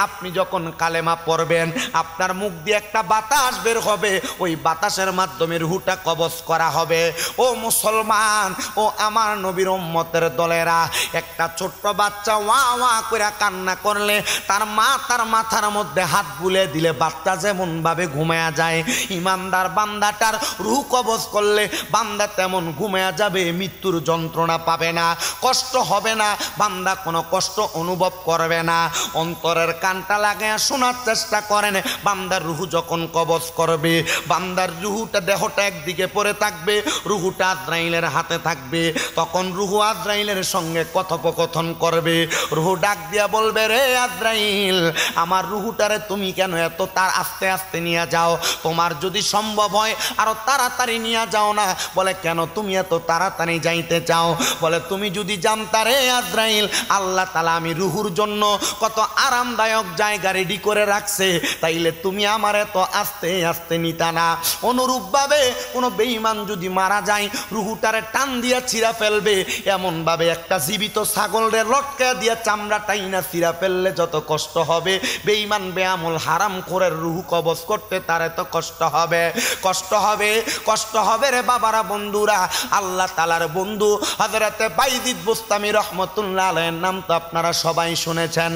আপনি যখন কালেমা পড়বেন, আপনার মুখ দিয়ে একটা বাতাস বের হবে, ওই বাতাসের মাধ্যমে রুহুটা কবজ করা হবে। ও মুসলমান, ও আমার নবীর উম্মতের দলেরা, একটা ছোট্ট বাচ্চা ওয়া ওয়া করে কান্না করলে তার মা তার মাথার মধ্যে হাত বুলে দিলে বাচ্চা যেমন ভাবে ঘুমায়া যায়, ইমানদার বান্দাটার রুহু কবজ করলে বান্দা তেমন ঘুমায়া যাবে, মৃত্যুর যন্ত্রণা পাবে না, কষ্ট হবে না, বান্দা কোনো কষ্ট অনুভব করবে না। অন্তরের কানটা লাগায়া শোনার চেষ্টা করেন, বান্দার রুহু যখন কবজ করবে, বান্দার রুহুটা দেহটা একদিকে পড়ে থাকবে, রুহুটা আজরাইলের হাতে থাকবে, তখন রুহু আজরাইলের সঙ্গে কথোপকথন করবে। রুহু ডাক দিয়া বলবে, রে আজরাইল, আমার রুহুটারে তুমি কেন এত তার আস্তে আস্তে নিয়ে যাও? তোমার যদি সম্ভব হয় আরো তাড়াতাড়ি নিয়ে যাও না। বলে কেন তুমি এত তাড়াতাড়ি যাইতে চাও? বলে তুমি যদি জানতা রে আজরাইল, আল্লাহ তাআলা আমি রুহুর জন্য কত আরামদায়ক জায়গা রেডি করে রাখছে, তাইলে তুমি আমার এত আস্তে আস্তে নিতা না। অনুরূপভাবে কোনো বেঈমান যদি মারা যায়, রুহুটারে টান দিয়া ছিঁড়া ফেলবে, এমনভাবে একটা জীবিত ছাগলের লটকা দিয়া চামড়া টাইনা ছিঁড়া ফেললে যত কষ্ট হবে, বেঈমান বেআমল হারাম খোরের রুহু কবজ করতে তার এত কষ্ট হবে, কষ্ট হবে, কষ্ট হবে রে বাবারা, বন্ধুরা। আল্লাহ তাআলার বন্ধু হযরতে বাইজিদ বুস্তামি রহমাতুল্লাহ আলাইহির নাম তো আপনারা সবাই শুনেছেন।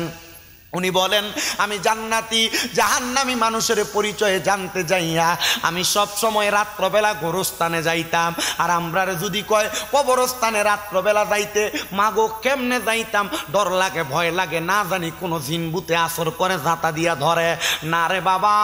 উনি বলেন, আমি জান্নাতি জাহান্নামী মানুষের পরিচয়ে জানতে যাইয়া আমি সব সময় রাত্রবেলা গোরস্থানে যাইতাম। আর আমরা যদি কয় কবরস্থানে রাত্রবেলা যাইতে, মাগো কেমনে যাইতাম? ডর লাগে, ভয় লাগে, না জানি কোনো জিনবুতে আসর করে জাতা দিয়া ধরে। না রে বাবা,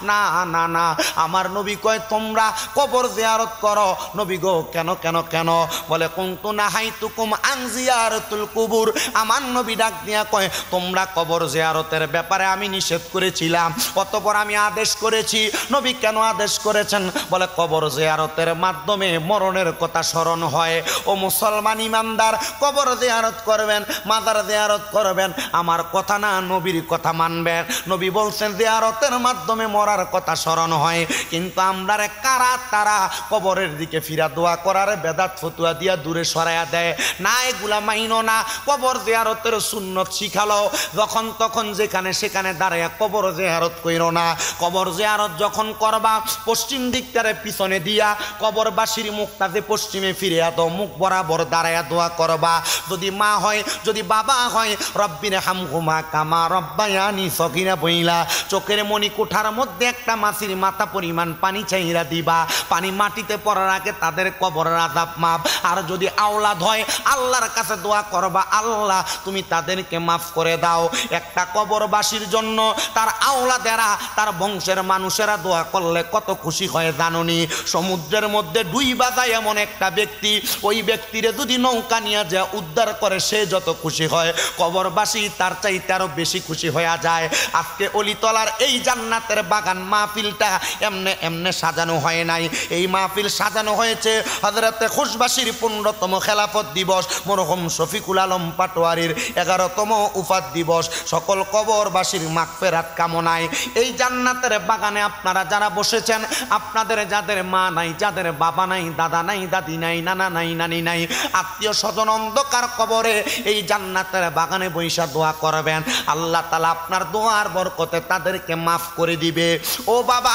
না না না, আমার নবী কয় তোমরা কবর জিয়ারত করো। নবী গো, কেন কেন কেন? বলে কুনতু নাহাইতুকুম আন জিয়ারাতুল কুবুর। আমার নবী ডাক দিয়া কয়, তোমরা কবর জিয়ারতের ব্যাপারে আমি নিষেধ করেছিলাম, অতঃপর আমি আদেশ করেছি। নবী কেন আদেশ করেছেন? বলে কবর জিয়ারতের মাধ্যমে মরণের কথা স্মরণ হয়। ও মুসলমান ইমানদার, কবর জিয়ারত করবেন, মাজার জিয়ারত করবেন, আমার কথা না নবীর কথা মানবেন। নবী বলছেন জিয়ারতের মাধ্যমে মরার কথা স্মরণ হয়, কিন্তু আমরা কারা তারা কবরের দিকে ফিরা দোয়া করার বেদাত ফতুয়া দিয়া দূরে সরাইয়া দেয়। না, এগুলা মাইনো না, কবর জিয়ারতের সুন্নত শিখা শিখালো যখন তখন যেখানে সেখানে দাঁড়ায় কবর জিয়ারত কইরো না। কবর জিয়ারত যখন করবা পশ্চিম দিকটারে পিছনে দিয়া কবরবাসীর মুখটা যে পশ্চিমে ফিরে দাও, মুখ বরাবর দাঁড়ায়া দোয়া করবা। যদি মা হয় যদি বাবা হয় রব্বির হামহুমা কামা রব্বায়ানি সগীরা বইলা চোখের মনি কোঠার মধ্যে একটা মাছির মাথা পরিমাণ পানি চাইরা দিবা। পানি মাটিতে পড়ার আগে তাদের কবরের আযাব মাফ। আর যদি আওলাদ হয় আল্লাহর কাছে দোয়া করবা, আল্লাহ তুমি তাদেরকে মাফ করে দাও। একটা কবরবাসীর জন্য তার আওলাদেরা তার বংশের মানুষেরা দোয়া করলে কত খুশি হয় জানোনি? সমুদ্রের মধ্যে ডুইবা যায় এমন একটা ব্যক্তি, ওই ব্যক্তিরে যদি নৌকা নিয়ে যায় উদ্ধার করে সে যত খুশি হয়, কবরবাসী তার চাইতে আরো বেশি খুশি হয়ে যায়। আজকে অলিতলার এই জান্নাতের বাগান মাহফিলটা এমনে এমনে সাজানো হয় নাই। এই মাহফিল সাজানো হয়েছে হযরতে খুশবাসীর 15তম খেলাফত দিবস, মরহুম শফিকুল আলম পাটোয়ারির 11তম উফাত দিবস। সকল কবরবাসীর মাগফিরাত কামনায় এই জান্নাতের বাগানে আপনারা যারা বসেছেন, আপনাদের যাদের মা নাই, যাদের বাবা নাই, দাদা নাই, দাদি নাই, নানা নাই, নানি নাই, আত্মীয় স্বজন অন্ধকার কবরে এই জান্নাতের বাগানে বৈশা দোয়া করবেন। আল্লাহ তাআলা আপনার দোয়ার বরকতে তাদেরকে মাফ করে দিবে। ও বাবা,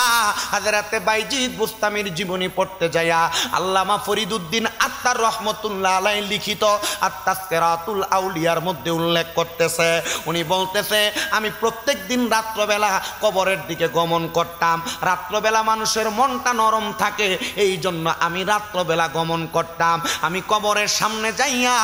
হযরতে বাইজিদ বুস্তামির জীবনী পড়তে যায়া আল্লামা ফরিদউদ্দিন আত্মার রহমতুল্লাহ আলাইহি লিখিত আত-তাসকিরাতুল আউলিয়ার মধ্যে উল্লেখ করতেছে, উনি বলতেছে আমি প্রত্যেক দিন রাত্রবেলা কবরের দিকে গমন করতাম। রাত্রবেলা মানুষের মনটা নরম থাকে, এই জন্য আমি রাত্রবেলা গমন করতাম। আমি কবরের সামনে যাইয়া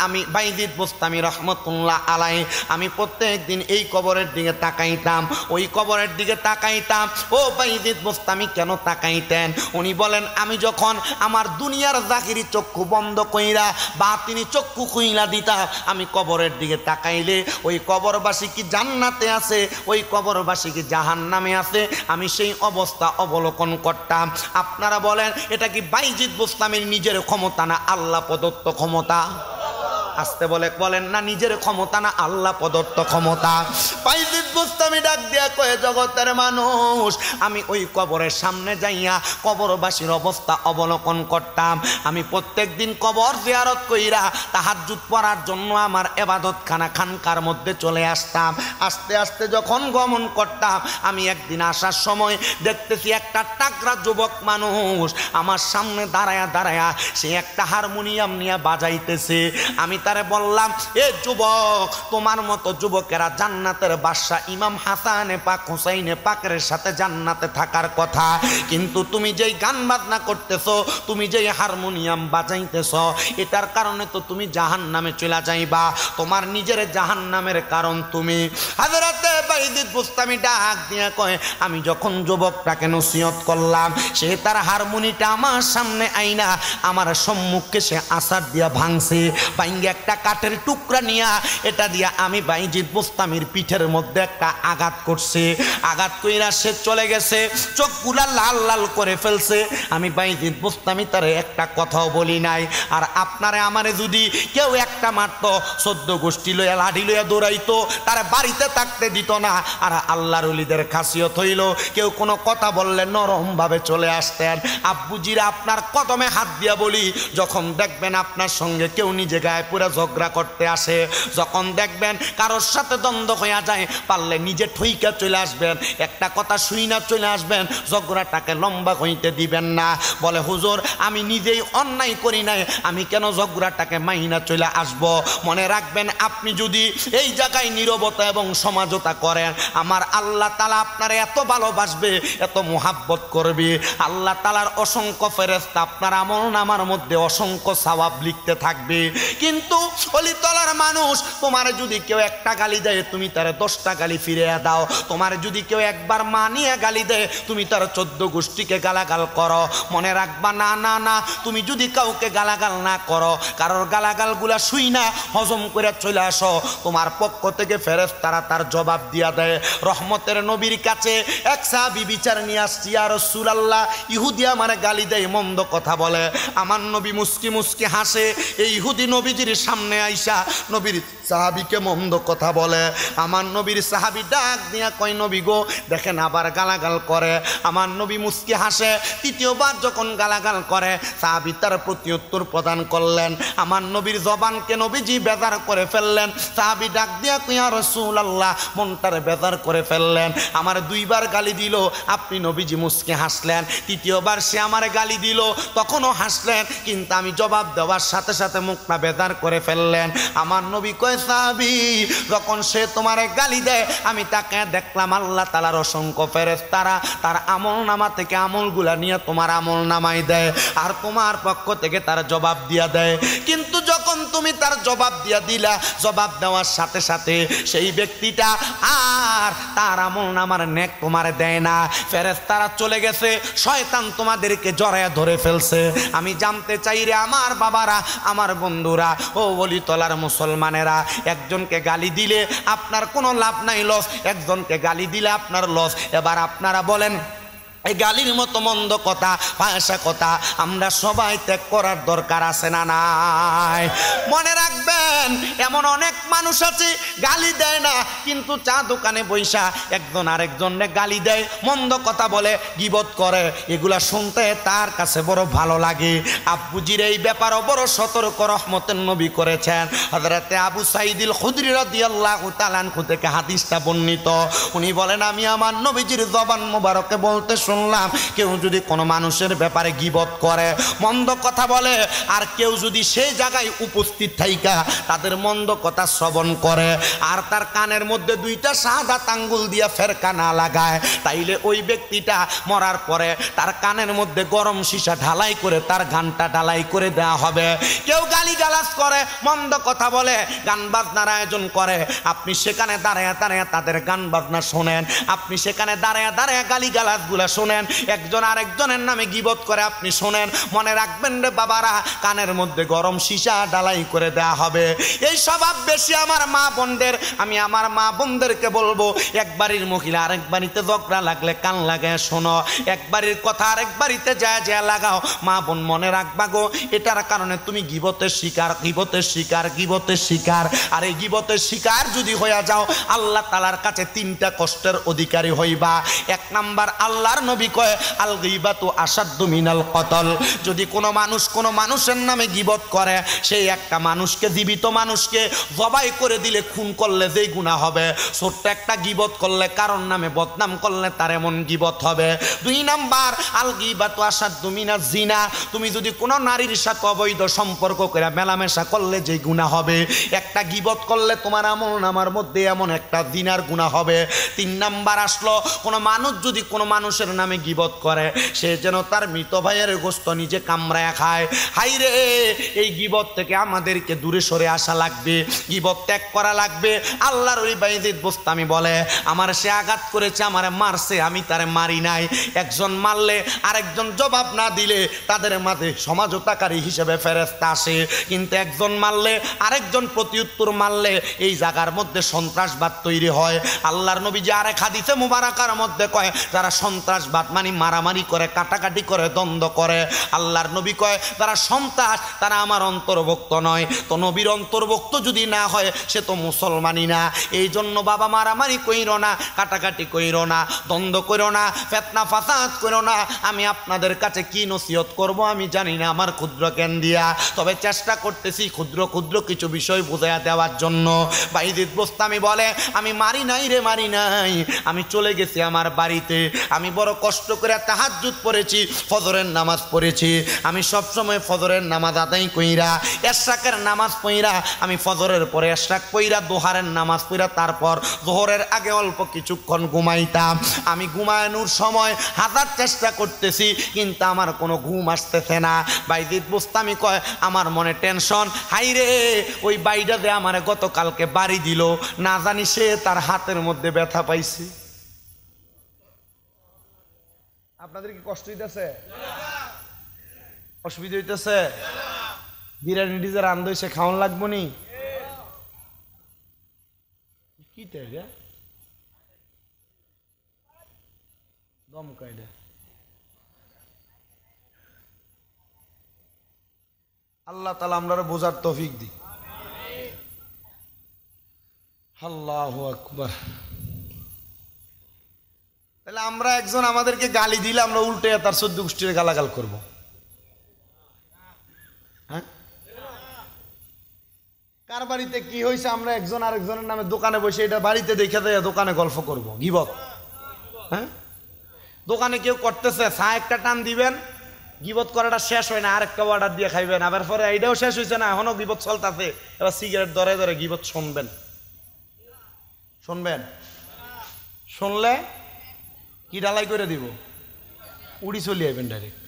আমি বাইজিদ বুস্তামি রহমতুল্লাহ আলাইহি আমি প্রত্যেক দিন এই কবরের দিকে তাকাইতাম, ওই কবরের দিকে তাকাইতাম। ও বাইজিদ বুস্তামি কেন তাকাইতেন? উনি বলেন আমি যখন আমার দুনিয়ার জাহিরি চক্ষু বন্ধ কইরা বাতিনি চক্ষু খুইলা দিতা, আমি কবরের দিকে তাকাইলে ওই কবরবাসী কি জান্নাতে আছে, ওই কবরবাসী কি জাহান্নামে আছে, আমি সেই অবস্থা অবলোকন করতাম। আপনারা বলেন এটা কি বাইজিদ বুস্তামির নিজের ক্ষমতা না আল্লাহ প্রদত্ত ক্ষমতা? আসতে বলেন না, নিজের ক্ষমতা না আল্লাহ প্রদত্ত ক্ষমতা? বাইজিদ বুস্তামি ডাক দিয়া কয়ে জগতের মানুষ আমি ওই কবরের সামনে যাইয়া কবরবাসীর অবস্থা অবলোকন করতাম। আমি প্রত্যেক দিন কবর জিয়ারত কইরা তাহাজ্জুদ পড়ার জন্য আমার ইবাদতখানা খানকার মধ্যে চলে আসতাম। আস্তে আস্তে যখন গমন করতাম, আমি একদিন আসার সময় দেখতেছি একটা টাকরা যুবক মানুষ আমার সামনে দাঁড়ায়া সে একটা হারমোনিয়াম নিয়ে বাজাইতেছে। আমি তারে বললাম, এ যুবক, তোমার মতো যুবকেরা জান্নাতের বাদশা ইমাম হাসানে পাক হুসাইনে পাকের সাথে জান্নাতে থাকার কথা, কিন্তু তুমি যেই গান বাজনা করতেছো, তুমি যেই হারমোনিয়াম বাজাইতেছো, এটার কারণে তো তুমি জাহান্নামে চলে যাইবা। তোমার নিজের জাহান্নামের কারণ তুমি। হযরতে বাইজিদ বুস্তামি ডাক দিয়া কয় আমি যখন যুবকটাকে নসিহত করলাম, সে তার হারমোনিটা আমার সামনে আইনা আমার সম্মুখে সে আছাড় দিয়া ভাঙছে, ভাঙ্গে একটা কাঠের টুকরা নিয়া এটা দিয়া আমি বাইজিদ বুস্তামির পিঠের মধ্যে একটা আঘাত করছে। আঘাত কইরা সে চলে গেছে, চোখগুলা লাল লাল করে ফেলছে। আমি বাইজিদ বুস্তামি তারে একটা কথাও বলি নাই। আর আপনারে আমারে যদি কেউ একটা মারতো, 14 গোষ্ঠী লইয়া লাঠি লইয়া দৌড়াইতো, তারা বাড়িতে থাকতে দিত না। আর আল্লাহর ওলিদের খাসিয়ত হইল কেউ কোনো কথা বললে নরম ভাবে চলে আসতেন। আব্বুজিরা আপনার কদমে হাত দিয়া বলি, যখন দেখবেন আপনার সঙ্গে কেউ নিজে গায়ে পুরা ঝগড়া করতে আসে, যখন দেখবেন কারোর সাথে দ্বন্দ্ব হইয়া যায়, পারলে নিজে ঠইকা চলে আসবেন, একটা কথা শুই না চলে আসবেন, ঝগড়াটাকে লম্বা হইতে দিবেন না। বলে হুজুর আমি নিজেই অন্যায় করি নাই, আমি কেন ঝগড়াটাকে মাইনা চলে আসব? মনে রাখবেন আপনি যদি এই জায়গায় নীরবতা এবং সমাজতা করেন, আমার আল্লাহ তাআলা আপনারে এত ভালোবাসবে, এত মোহাব্বত করবে। আল্লাহ তাআলার অসংখ্য ফেরেশতা আপনার আমলনামার মধ্যে অসংখ্য সওয়াব লিখতে থাকবে। কিন্তু অলিতলার মানুষ, তোমার যদি কেউ একটা গালি দেয় তুমি তার 10টা গালি ফিরে দাও। তোমার যদি কেউ একবার মানিয়ে গালি দেয় তুমি তার 14 গোষ্ঠীকে গালাগাল করো। মনে রাখবা না না না, তুমি যদি কাউকে গালাগাল না করো, কারোর গালাগালগুলা শুই না হজম করে চলে আসো, তোমার পক্ষ থেকে ফেরেশতারা তার জবাব দিয়া দেয়। রহমতের নবীর কাছে এক সাহাবী বিচার নিয়ে আসছি, ইয়া রাসূলুল্লাহ ইহুদি আমারে গালি দেয়, মন্দ কথা বলে। আমার নবী মুস্কি মুস্কি হাসে। এই ইহুদি নবীজির সামনে আইসা নবীর সাহাবীকে মন্দ কথা বলে। আমার নবীর সাহাবী ডাক দিয়া কয় নবী গো দেখেন আবার গালাগাল করে। আমার নবী মুস্কি হাসে। তৃতীয়বার যখন গালাগাল করে সাহাবী তার প্রত্যুত্তর প্রদান করলেন। আমার নবীর জবানকে নবীজি বেজার করে ফেললেন। সাহাবী ডাক দিয়া কয় ইয়া রাসূলুল্লাহ মনটারে বেজার করে ফেললেন। আমার দুইবার গালি দিল, আপনি নবীজি মুস্কি হাসলেন। তৃতীয়বার সে আমার গালি দিল, তখনও হাসলেন, কিন্তু আমি জবাব দেওয়ার সাথে সাথে মুখটা বেজার করে ফেললেন। আমার নবী কয় সাহাবী যখন সে তোমার গালি দেয় আমি তাকে দেখলাম আল্লাহ তাআলার অসংখ্য ফেরেশতারা তার আমল নামা থেকে আমলগুলা নিয়ে তোমার আমল নামায় দেয় আর তোমার পক্ষ থেকে তার জবাব দিয়া দেয়। কিন্তু যখন তুমি তার জবাব দিয়া দিলা, জবাব দেওয়ার সাথে সাথে সেই ব্যক্তিটা আর তার আমল নামার নেক তোমার দেয় না। ফেরেশতারা চলে গেছে, শয়তান তোমাদেরকে জড়ায় ধরে ফেলছে। আমি জানতে চাই রে আমার বাবারা, আমার বন্ধুরা, ও ওলিতলার মুসলমানেরা, একজনকে গালি দিলে আপনার কোনো লাভ নাই, লস। একজনকে গালি দিলে আপনার লস। এবার আপনারা বলেন এই গালির মতো মন্দ কথা, ফায়সা কথা আমরা সবাই ত্যাগ করার দরকার আছে না নাই? মনে রাখবেন এমন অনেক মানুষ আছে গালি দেয় না, কিন্তু চা দোকানে বৈশা একজন আরেকজনে গালি দেয়, মন্দ কথা বলে, গীবত করে। এগুলা শুনতে তার কাছে বড় ভালো লাগে। আব্বুজির এই ব্যাপারও বড় সতর্ক রহমতের নবী করেছেন। হযরতে আবু সাঈদুল খুদরি রাদিয়াল্লাহু তাআলা আনহু থেকে হাদিসটা বর্ণিত। উনি বলেন আমি আমার নবীজির জবান মোবারকে বলতে শুনলাম কেউ যদি কোনো মানুষের ব্যাপারে গীবত করে, মন্দ কথা বলে, আর কেউ যদি সেই জায়গায় উপস্থিত থাইকা তাদের মন্দ কথা শ্রবণ করে আর তার কানের মধ্যে দুইটা শাহাদাত আঙ্গুল দিয়া ফেরকা না লাগায়, তাইলে ওই ব্যক্তিটা মরার পরে তার কানের মধ্যে গরম সীসা ঢালাই করে তার গানটা ঢালাই করে দেওয়া হবে। কেউ গালিগালাজ করে, মন্দ কথা বলে, গান বাজনার আয়োজন করে, আপনি সেখানে দাঁড়ায় দাঁড়ায় তাদের গান বাজনা শোনেন, আপনি সেখানে দাঁড়ায় দাঁড়ায় গালিগালাজগুলা শোনেন, একজন আরেকজনের নামে গীবত করে আপনি শোনেন। মনে রাখবেন রে বাবারা, কানের মধ্যে গরম সীসা ঢালাই করে দেওয়া হবে। এই স্বভাব বেশি আমার মা বোনদের। আমি আমার মা বোনদেরকে বলবো, এক বাড়ির মহিলা আরেক বাড়িতে ঝগড়া লাগলে কান লাগায় শোনো, এক বাড়ির কথা আরেক বাড়িতে যায় যায় লাগাও। মা বোন মনে রাখবা গো, এটার কারণে তুমি গীবতের শিকার, গীবতের শিকার, গীবতের শিকার। আর এই গীবতের শিকার যদি হইয়া যাও আল্লাহ তাআলার কাছে তিনটা কষ্টের অধিকারী হইবা। এক নাম্বার, আল্লাহর নবী কয় আল গীবাতু আসাদ্দু মিনাল কতল। যদি কোনো মানুষ কোনো মানুষের নামে গীবত করে, সেই একটা মানুষকে, জীবিত মানুষকে জবাই করে দিলে, খুন করলে যেই গুনাহ হবে, ছোট্ট একটা গীবত করলে, কারণ নামে বদনাম করলে তার এমন গীবত হবে। দুই নাম্বার, আল গীবাতু আসাদ্দু মিনাজ জিনা। তুমি যদি কোনো নারীর সাথে অবৈধ সম্পর্ক করে মেলামেশা করলে যে গুনাহ হবে, একটা গীবত করলে তোমার আমল নামার মধ্যে এমন একটা জিনার গুনাহ হবে। তিন নাম্বার আসলো, কোনো মানুষ যদি কোনো মানুষের নামে গীবত করে, সে যেন তার মৃত ভাইয়ের গোশত নিজে কামড়ায় খায়। হাইরে, এই গীবত থেকে আমাদেরকে দূরে সরে আসা লাগবে, গীবত ত্যাগ করা লাগবে। আল্লাহর ওলি বাইজিদ বোস্তামি বলে, আমার সে আঘাত করেছে, আমারে মারছে, আমি তারে মারি নাই। একজন মারলে আরেকজন জবাব না দিলে তাদের মাঝে সমাজতাকারী হিসেবে ফেরেশতা আসে, কিন্তু একজন মারলে আরেকজন প্রত্যুত্তর মারলে এই জায়গার মধ্যে সন্ত্রাসবাদ তৈরি হয়। আল্লাহর নবী যে আরেক হাদিসে মুবারাকার মধ্যে কয়, যারা সন্ত্রাসবাদ মানে মারামারি করে, কাটাকাটি করে, দ্বন্দ্ব করে, আল্লাহর নবী কয় যারা সন্ত্রাস তারা আমার অন্তর্ভুক্ত নয়। তো নবীর অন্তর্ভুক্ত যদি না হয় সে তো মুসলমানই না। এই জন্য বাবা মারামারি কইরো না, কাটাকাটি কইরো না, দ্বন্দ্ব করো না, ফিতনা ফাসাদ করো না। আমি আপনাদের কাছে কি নসিহত করব আমি জানি না আমার ক্ষুদ্র জ্ঞান দিয়া, তবে চেষ্টা করতেছি ক্ষুদ্র ক্ষুদ্র কিছু বিষয় বুঝাইয়া দেওয়ার জন্য। বাইজিদ বোস্তামি বলে, আমি মারি নাই রে, মারি নাই, আমি চলে গেছি আমার বাড়িতে, আমি বড় কষ্ট করে তাহাজ্জুদ পড়েছি, ফজরের নামাজ পড়েছি, আমি সবসময় ফজরের নামাজ আদায় কইরা, এশরাকের নামাজ পইরা, আমি ফজরের পরে এশরাক পইরা, দোহারের নামাজ পইরা, তারপর জোহরের আগে অল্প কিছুক্ষণ ঘুমাইতাম। আমি ঘুমানোর সময় হাজার চেষ্টা করতেছি, কিন্তু আমার কোনো ঘুম আসতেছে না। বাইজিদ বোস্তামি কয়, আমার মনে টেনশন, হাইরে ওই বাইডা যে আমারে গতকালকে বাড়ি দিল, না জানি সে তার হাতের মধ্যে ব্যথা পাইছে। আপনাদের কি কষ্ট হইতেছে? অসুবিধা হইতেছে? বিরিয়ানি ডিজে রান্ধ হইছে, খাওয়ান লাগবো নি? কি তাই রে দমকাইডা? আল্লাহ তাআলা আমরা বোঝার তৌফিক দি। আল্লাহু আকবার। তাহলে আমরা একজন আমাদেরকে গালি দিলে আমরা উল্টে তার 14 গোষ্ঠীর গালাগাল করব। হ্যাঁ, কার বাড়িতে কি হয়েছে আমরা একজন আরেকজনের নামে দোকানে বসে এটা বাড়িতে দেখে দেয় দোকানে গল্প করব, গিবত। হ্যাঁ, দোকানে কেউ করতেছে, চা একটা টান দিবেন, গিবত করাটা শেষ হয় না, আরেকটা অর্ডার দিয়ে খাইবেন, আবার পরে এইটাও শেষ হয়েছে না, এখনো গিবত চলতেছে, এবার সিগারেট ধরে ধরে গিবত শুনবেন। শুনবেন, শুনলে কি ডালাই করে দিব, উড়ি চলি আইবেন ডাইরেক্ট।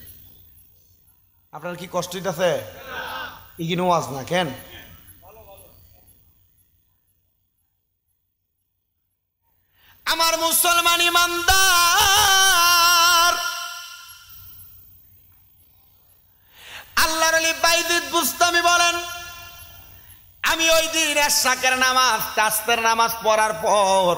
আপনার কি কষ্ট হইতেছে? ইগিনো ওয়াজ না কেন? আমার মুসলমান ইমানদার, আল্লাহর ওলি বাইজিদ বুস্তামি বলেন, আমি ওই দিন এশাকের নামাজ তাসবিহের নামাজ পড়ার পর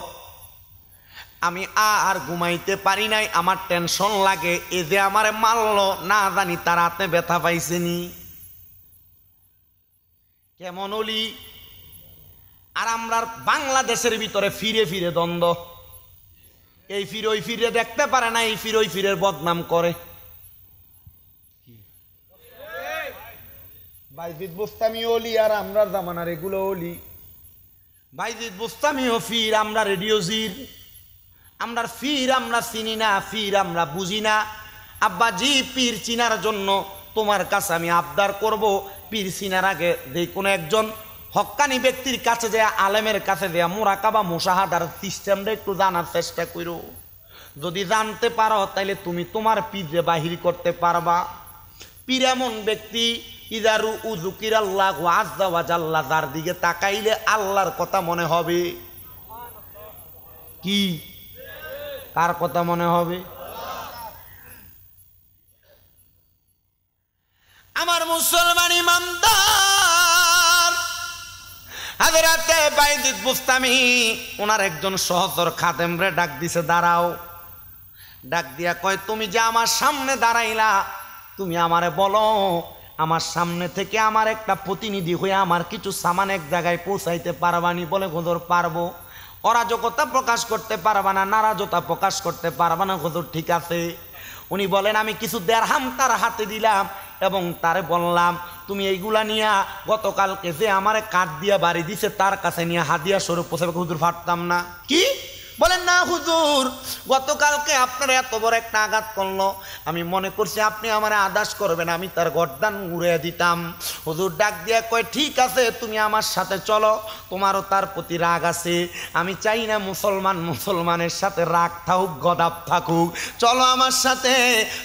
আমি আর ঘুমাইতে পারি নাই, আমার টেনশন লাগে, এ যে আমারে মারলো না জানি তার হাতে ব্যথা পাইছেনি। কেমন ওলি! আর আমরা বাংলাদেশের ভিতরে ফিরে ফিরে দ্বন্দ্ব, এই ফির ওই ফিরে দেখতে পারে না, এই ফির ওই ফিরের বদনাম করে। বাইজিদ বুস্তামি ওলি আর আমরার জামানার এগুলো ওলি। বাইজিদ বুস্তামি ও ফির, আমরা রেডিও জির, আমরা ফির আমরা চিনি না, ফির আমরা বুঝি না। আব্বা জি, পীর চিনার জন্য তোমার কাছে আমি আবদার করব, পীর চিনার আগে যে কোনো একজন হক্কানি ব্যক্তির কাছে যে আলেমের কাছে যে মুরাকাবা মুশাহাদার সিস্টেমটা একটু জানার চেষ্টা করো। যদি জানতে পারো তাহলে তুমি তোমার পীরে বাহির করতে পারবা। পীর এমন ব্যক্তি, ইদারু উযুকির আল্লাহু আযজা ওয়া জাল্লা, যার দিকে তাকাইলে আল্লাহর কথা মনে হবে। কি, কার কথা মনে হবে? আমার মুসলমান ইমানদার, হযরতে বাইজিদ বুস্তামি ওনার একজন সহচর খাদেমরে ডাক দিছে, দাঁড়াও। ডাক দিয়া কয়, তুমি যে আমার সামনে দাঁড়াইলা, তুমি আমারে বলো, আমার সামনে থেকে আমার একটা প্রতিনিধি হয়ে আমার কিছু সামান এক জায়গায় পৌঁছাইতে পারবানি? বলে, হুজুর পারবো। অরাজকতা প্রকাশ করতে পারবা না, নারাজতা প্রকাশ করতে পারবা না? হুজুর ঠিক আছে। উনি বলেন, আমি কিছু দেড়হাম তার হাতে দিলাম এবং তারে বললাম, তুমি এইগুলা নিয়া গতকালকে যে আমারে কাঠ দিয়া বাড়ি দিছে তার কাছে নিয়ে হাদিয়া স্বরূপ পৌঁছাবে। হুজুর পারতাম না। কি বলেন? না হুজুর, গতকালকে আপনার এত বড় একটা আঘাত করলো, আমি মনে করছি আপনি আমার আদাস করবেন, আমি তার গর্দান উড়িয়ে দিতাম। হুজুর ডাক দিয়া কয়, ঠিক আছে, তুমি আমার সাথে চলো, তোমারও তার প্রতি রাগ আছে, আমি চাই না মুসলমানের সাথে রাগ থাকুক, গদাব থাকুক, চলো আমার সাথে,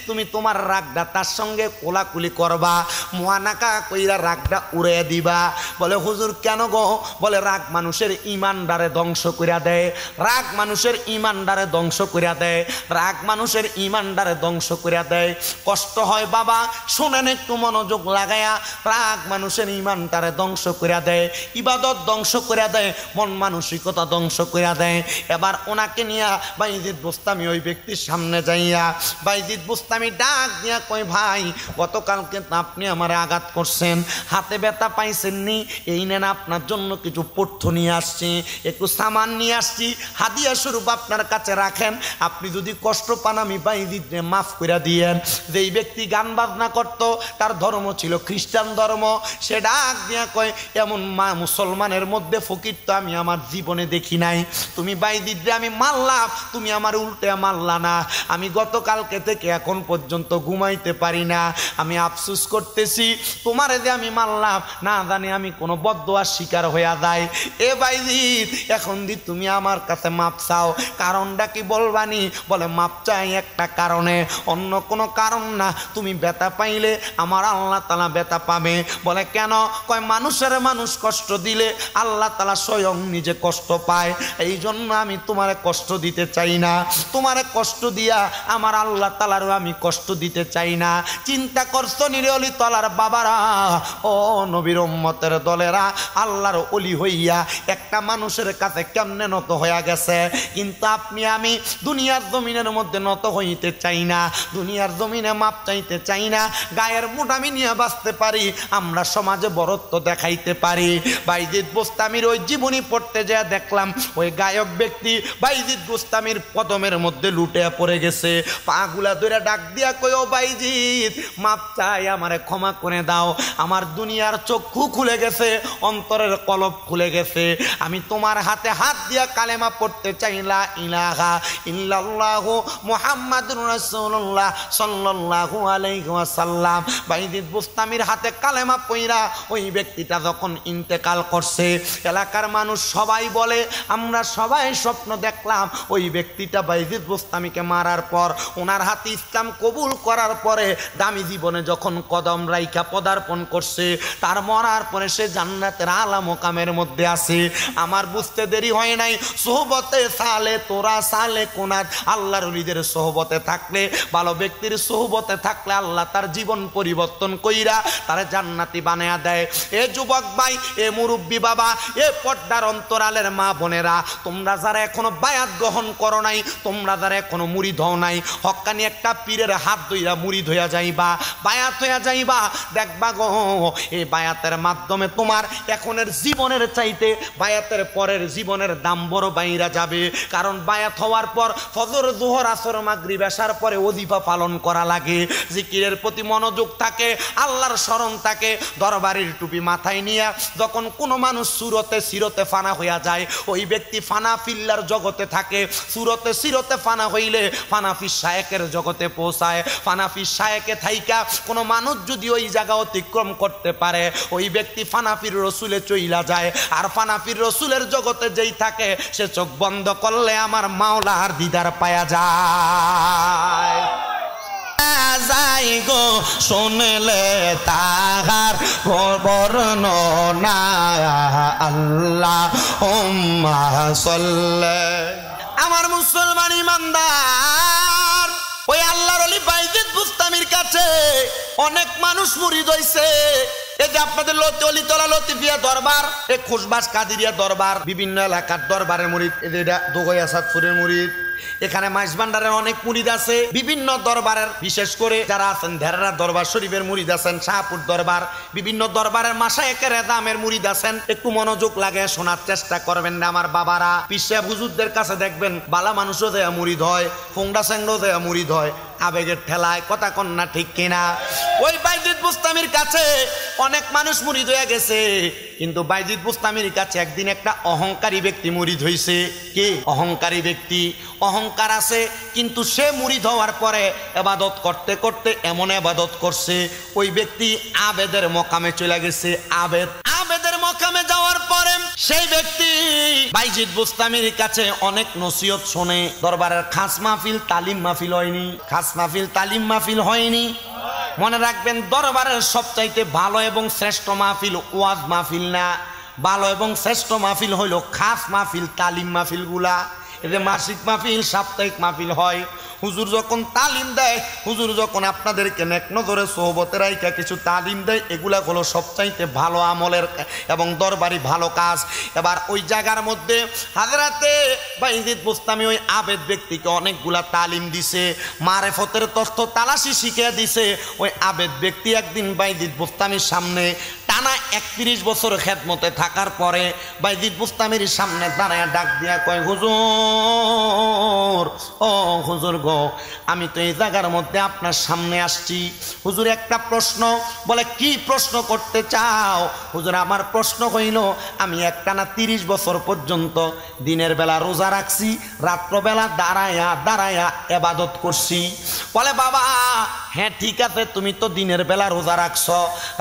তুমি তোমার রাগটা তার সঙ্গে কোলাকুলি করবা, মুয়ানাকা কইরা রাগটা উড়িয়ে দিবা। বলে, হুজুর কেন গো? বলে, রাগ মানুষের ইমানদারে ধ্বংস কইরা দেয়, রাগ মানুষের ইমানদারে ধ্বংস করিয়া দেয়, রাগ মানুষের ইমানদারে ধ্বংস করিয়া দেয়। কষ্ট হয় বাবা, শোনেন একটু মনোযোগ লাগায়া, রাগ মানুষের ইমানদারে ধ্বংস করিয়া দেয়, ইবাদত ধ্বংস করিয়া দেয়, মন মানসিকতা ধ্বংস করিয়া দেয়। এবার ওনাকে নিয়া বাইজিদ বুস্তামি ওই ব্যক্তির সামনে যাইয়া বাইজিদ বুস্তামি ডাক দিয়া কয়, ভাই গতকালকে আপনি আমার আঘাত করছেন, হাতে ব্যথা পাইছেননি, এই নেন আপনার জন্য কিছু পথ্য নিয়ে আসছি, একটু সামান নিয়ে আসছি, হাদিয়া স্বরূপ আপনার কাছে রাখেন, আপনি যদি কষ্ট পান আমি বাইজিদকে মাফ করে দিয়েন। যেই ব্যক্তি গান বাজনা করত, তার ধর্ম ছিল খ্রিস্টান ধর্ম, সে ডাক দিয়া কয়, এমন মুসলমানের মধ্যে ফকির তো আমি আমার জীবনে দেখি নাই, তুমি বাইজিদকে আমি মারলাম, তুমি আমার উল্টে মারলা না, আমি গতকালকে থেকে এখন পর্যন্ত ঘুমাইতে পারি না, আমি আফসোস করতেছি তোমারে যে আমি মারলাম, না জানি আমি কোনো বদদোয়ার শিকার হইয়া যায়। এ বাইজিদ, এখন দি তুমি আমার কাছে মাপ চাও, কারণটা কি বলবানি? বলে, মাপ চাই একটা কারণে, অন্য কোনো কারণ না, তুমি ব্যথা পাইলে আমার আল্লাহ তাআলা ব্যথা পাবে। বলে, কেন? কয়, মানুষ কষ্ট দিলে আল্লাহ তাআলা স্বয়ং নিজে কষ্ট পায়, এই জন্য আমি তোমারে কষ্ট দিতে চাই না, তোমারে কষ্ট দিয়া আমার আল্লাহ তাআলারও আমি কষ্ট দিতে চাই না। চিন্তা করছো নিরে অলি তলার বাবারা, ও নবীর উম্মতের দলেরা, আল্লাহর অলি হইয়া একটা মানুষের কাছে কেমনে নত হইয়া গেছে, কিন্তু আপনি আমি দুনিয়ার জমিনের মধ্যে নত হইতে চাই না, দুনিয়ার জমিনে মাপ চাইতে চাই না, গায়ের মোটামি নিয়ে বাঁচতে পারি, আমরা সমাজে বরত্ব দেখাইতে পারি। বাইজিদ বোস্তামির ওই জীবনী পড়তে যা দেখলাম ওই গায়ক ব্যক্তি বাইজিদ বোস্তামির কদমের মধ্যে লুটে পড়ে গেছে, পাগুলা ধরে ডাক দিয়া কই, ও বাইজিদ মাপ চাই, আমারে ক্ষমা করে দাও, আমার দুনিয়ার চক্ষু খুলে গেছে, অন্তরের কলব খুলে গেছে, আমি তোমার হাতে হাত দিয়া কালেমা পড়তে চাই, লা ইলাহা ইল্লাল্লাহু মুহাম্মাদুর রাসূলুল্লাহ সাল্লাল্লাহু আলাইহি ওয়াসাল্লাম। বাইজিদ বোস্তামির হাতে কালেমা পইরা ওই ব্যক্তিটা যখন ইন্তেকাল করছে, এলাকার মানুষ সবাই বলে, আমরা সবাই স্বপ্ন দেখলাম ওই ব্যক্তিটা বাইজিদ বোস্তামিকে মারার পর ওনার হাতে ইসলাম কবুল করার পরে দামি জীবনে যখন কদম রাইখা পদার্পণ করছে, তার মরার পরে সে জান্নাতের আলা মোকামের মধ্যে আছে। আমার বুঝতে দেরি হয় নাই, সোহবতে সালে তোরা সালে কোনাত, আল্লাহর ওলিদের সোহবতে থাকলে, ভালো ব্যক্তির সোহবতে থাকলে আল্লাহ তার জীবন পরিবর্তন কইরা তার জান্নাতি বানায়া দেয়। এ যুবক ভাই, এ মুরব্বী বাবা, এ পর্দার অন্তরালের মা বোনেরা, তোমরা যারা এখনো বায়াত গ্রহণ করো নাই, তোমরা যারা এখনো মুরিদ হও নাই, হক্কানি একটা পীরের হাত ধইরা মুরিদ হইয়া যাইবা, বায়াত হইয়া যাইবা, দেখবা গো এই বায়াতের মাধ্যমে তোমার এখনের জীবনের চাইতে বায়াতের পরের জীবনের দাম বড় বাইরা যাবে। কারণ বায়াত হওয়ার পর ফজর জোহর আসর মাগরিব এশার পরে ওজিফা পালন করা লাগে, জিকিরের প্রতি মনোযোগ থাকে, আল্লাহর স্মরণ থাকে, দরবারের টুপি মাথায় নিয়ে যখন কোনো মানুষ সুরতে সিরতে ফানা হইয়া যায়, ওই ব্যক্তি ফানা ফিল্লার জগতে থাকে, সুরতে সিরতে ফানা হইলে ফানাফি শায়েকের জগতে পৌঁছায়। ফানাফি শায়েকে থাইকা কোনো মানুষ যদি ওই জায়গা অতিক্রম করতে পারে, ওই ব্যক্তি ফানাফির রসুলে চইলা যায়। আর ফানাফির রসুলের জগতে যেই থাকে, সে চোখ বন্ধ করলে আমার মাওলার দিদার পায়া যায়। যাই গো শুনলে তাহার বর্ণনা, আল্লাহুম্মা সাল্লি। আমার মুসলমান ইমানদার, ওই আল্লাহর ওলি বাইজিদ বুস্তামির কাছে অনেক মানুষ মুরিদ হইছে। এই যে আপনাদের অলিতলা লতিফিয়া দরবার, এই খুশবাস কাদিরিয়া দরবার, বিভিন্ন এলাকার দরবারের মুরিদ, এটা দোগয়া সাতপুরের মুরিদ, এখানে মাইজবান্ডারের অনেক মুরিদ আছে, বিভিন্ন দরবারের, বিশেষ করে যারা আছেন ধেরারা দরবার শরীফের মুরিদ আছেন, শাহপুর দরবার, বিভিন্ন দরবারের মাশায়েখের এদামের মুরিদ আছেন। একটু মনোযোগ লাগে শোনার চেষ্টা করবেন না আমার বাবারা। পিসা হুজুরদের কাছে দেখবেন বালা মানুষও দেয়া মুরিদ হয়, ফোংডা স্যাংডো দেয়া মুরিদ হয়, আবেগের ঠেলায়, কথা কন্যা ঠিক কিনা? ওই বাইজিদ বুস্তামির কাছে অনেক মানুষ মুরিদ হয়ে গেছে, কিন্তু বাইজিদ বুস্তামির কাছে একদিন একটা অহংকারী ব্যক্তি মুরিদ হইছে। কি অহংকারী ব্যক্তি? অহংকার আছে, কিন্তু সে মুরিদ হওয়ার পরে ইবাদত করতে করতে এমন ইবাদত করছে, ওই ব্যক্তি আবেদের মকামে চলে গেছে। আবেদের মকামে যাওয়ার পরে সেই ব্যক্তি বাইজিদ বুস্তামির কাছে অনেক নসিহত শোনে। দরবারের খাস মাহফিল তালিম মাহফিল হয়নি, খাস মাহফিল তালিম মাহফিল হয়নি। মনে রাখবেন, দরবারের সবচাইতে ভালো এবং শ্রেষ্ঠ মাহফিল ওয়াজ মাহফিল না, ভালো এবং শ্রেষ্ঠ মাহফিল হইল খাস মাহফিল তালিম মাহফিল গুলা। এতে মাসিক মাহফিল সাপ্তাহিক মাহফিল হয়। হুজুর যখন তালিম দেয়, হুজুর যখন আপনাদেরকে নেক নজরে সোহবতে রাইখা কিছু তালিম দেয়, এগুলা হলো সবচাইতে ভালো আমলের এবং দরবারি ভালো কাজ। এবার ওই জায়গার মধ্যে হাজরাতে বাইজিদ বুস্তামি ওই আবেদ ব্যক্তিকে অনেকগুলা তালিম দিছে, মারেফতের তথ্য তালাশি শিখিয়ে দিছে। ওই আবেদ ব্যক্তি একদিন বাইজিদ বুস্তামির সামনে টানা 31 বছর খেদমতে থাকার পরে বাইজিদ বুস্তামির সামনে দাঁড়ায় ডাক দিয়া কয়, হুজুর, ও হুজুর গো, আমি তো এই জায়গার মধ্যে আপনার সামনে আসছি। হুজুর একটা প্রশ্ন। বলে, কি প্রশ্ন করতে চাও? হুজুর আমার প্রশ্ন হইল, আমি একটানা 30 বছর পর্যন্ত দিনের বেলা রোজা রাখছি, রাত্রবেলা দাঁড়ায়া দাঁড়ায়া ইবাদত করছি। বলে, বাবা হ্যাঁ ঠিক আছে, তুমি তো দিনের বেলা রোজা রাখছ,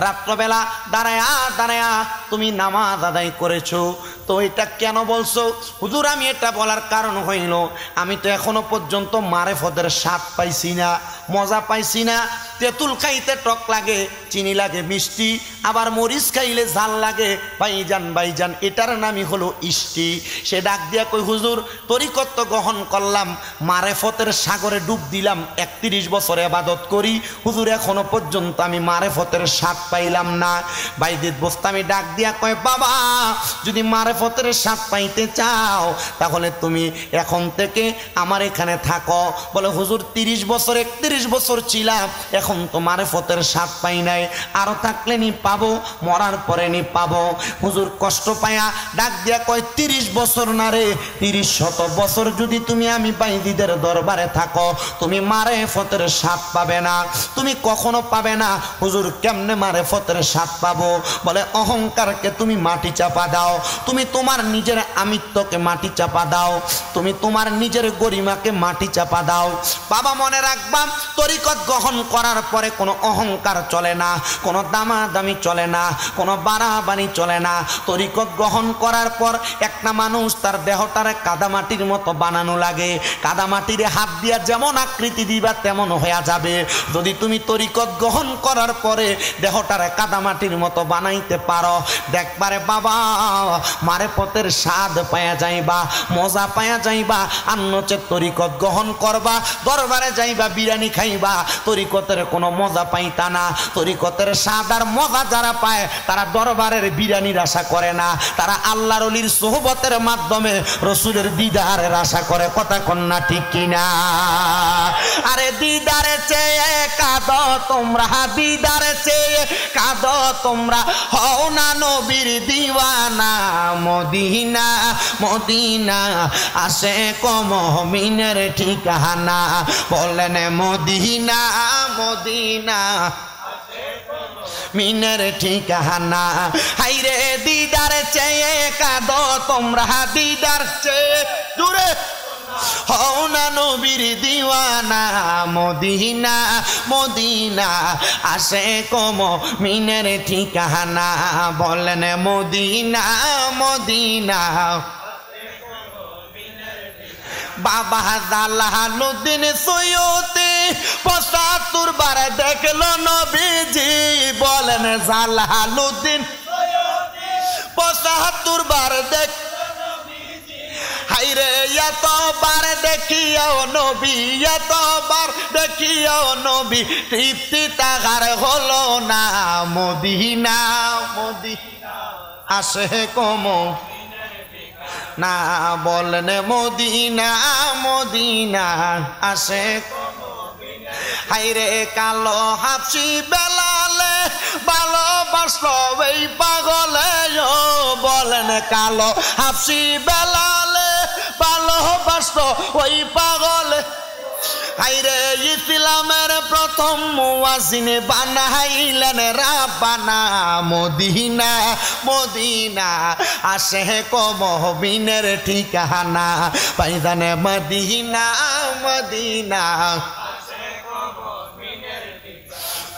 রাত্রবেলা দাঁড়ায়া দাঁড়ায়া তুমি নামাজ আদায় করেছো, তো এটা কেন বলছো? হুজুর আমি এটা বলার কারণ হইল, আমি তো এখনো পর্যন্ত মারেফতের স্বাদ পাইছি না, মজা পাইছি না। তেঁতুল খাইতে টক লাগে, চিনি লাগে মিষ্টি, আবার মরিচ খাইলে ঝাল লাগে। ভাইজান এটার নামই হলো ইষ্টি। সে ডাক দিয়া কই, হুজুর তরিকত গ্রহণ করলাম, মারেফতের সাগরে ডুব দিলাম, 31 বছর ইবাদত করি, হুজুর এখনো পর্যন্ত আমি মারেফতের স্বাদ পাইলাম না। বাইজিদ বুস্তামি ডাক দিয়া কয়, বাবা যদি মারেফতের স্বাদ পাইতে চাও, তাহলে তুমি এখন থেকে আমার এখানে থাকো, বলে হুজুর 30 বছর 31 বছর ছিলাম, এখন তো মারেফতের স্বাদ পাই নাই, আরো থাকলে নি পাবো, মরার পরে নি পাবো। হুজুর কষ্ট পায়া ডাক দিয়া কয় 30 বছর না রে, 30 শত বছর যদি তুমি আমি বাইদিদের দরবারে থাকো, তুমি মারেফতের স্বাদ পাবে না, তুমি কখনো পাবে না। হুজুর কেমনে মারেফতের স্বাদ পাবো? বলে অহংকারকে তুমি মাটি চাপা দাও, তুমি তোমার নিজের আমিত্বকে মাটি চাপা দাও, তুমি তোমার নিজের গরিমাকে মাটি চাপা দাও। বাবা মনে রাখবা, তরিকত গ্রহণ করার পরে কোনো অহংকার চলে না, কোনো দামাদামি চলে না, কোনো বাড়াবাড়ি চলে না। তরিকত গ্রহণ করার পর একটা মানুষ তার দেহটারে কাদামাটির মতো বানানো লাগে, কাদামাটির হাত দিয়া যেমন আকৃতি দিবা তেমন হয়ে যাবে। যদি তুমি তরিকত গ্রহণ করার পরে দেহটারে কাদামাটির মতো বানাইতে পারো, দেখবারে বাবা মারেফতের স্বাদ পায়া যাইবা, মজা পায়া যাইবা। আর নচেত তরিকত গ্রহণ করবা, দরবারে যাইবা, বিরিয়ানি খাইবা, তরিকতের কোনো মজা পাইতা না। তরিকতের স্বাদ আর মজা যারা পায় তারা দরবারের বিরিয়ানির আশা করে না, তারা আল্লাহর ওলির সোহবতের মাধ্যমে রসুলের দিদারের আশা করে। কথা কন্যা ঠিক কিনা? আরে দিদারে চেয়ে কাঁদো তোমরা, দিদারে চেয়ে কাঁদো তোমরা, হও না নবীর দিওয়ানা। মদিনা মদিনা আসে মুমিনের ঠিকানা, বলেন মদিনা মদিনা মিনের ঠিকানা। হাইরে দিদার চেয়ে কাঁদো তোমরা, দিদার চেয়ে দূরে হও না নবীর দিওয়ানা। মদিনা মদিনা আসে মুমিনের ঠিকানা, বলেন মদিনা মদিনা। বাবা জালালউদ্দিন সৈয়দী ৭৫ বার দেখলো নবীজি, বলেন জালালউদ্দিন সৈয়দী ৭৫ বার দেখ। হাইরে এতবার দেখিও নবী, এতবার দেখিও নবী, তৃপ্তি তাহার হলো না। মদিনা মদিনা আসে না, বলেন মদিনা মদিনা আসে। হাইরে কালো হাফসি বেলালে ভালোবাসলো এই পাগলে, বলেন কালো হাফসি বেলালে ভালোবাসলো ওই পাগলে। হাইরে ইসলামের প্রথম মুয়াজ্জিন বানাইলেন রাব্বানা। মদিনা মদিনা আসে মুমিনের ঠিকানা, পাইজানে মদিনা মদিনা।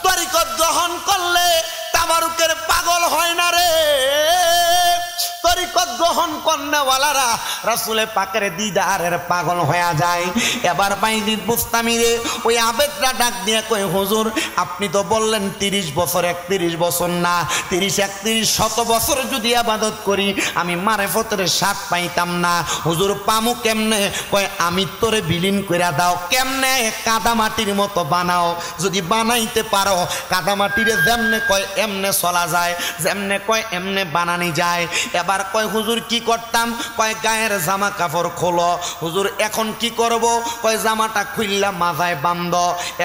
তরিকত গ্রহণ করলে তাবারুকের পাগল হয় না রে, তরিকত গ্রহণ করনেওয়ালারা রাসূলে পাকের দিদারের পাগল হয়ে যায়। এবার বাইজিদ বুস্তামি রে ওই আবেদরা ডাক দিয়ে কই, হুজুর আপনি তো বললেন 30 বছর 31 বছর না, 30-31 শত বছর যদি ইবাদত করি আমি মারেফতের স্বাদ পাইতাম না। হুজুর পামু কেমনে? কয় আমি তোরে বিলীন কইরা দাও। কেমনে? কাদামাটির মতো বানাও, যদি বানাইতে পারো কাদামাটিরে যেমনে কয় এমনে চলা যায়, যেমনে কয় এমনে বানানি যায়। এবার কয় হুজুর কি করতাম? কয় গায়ের জামা কাপড় খোলো। হুজুর এখন কি করব? কয় জামাটা খুললা মাথায় বান্ধ,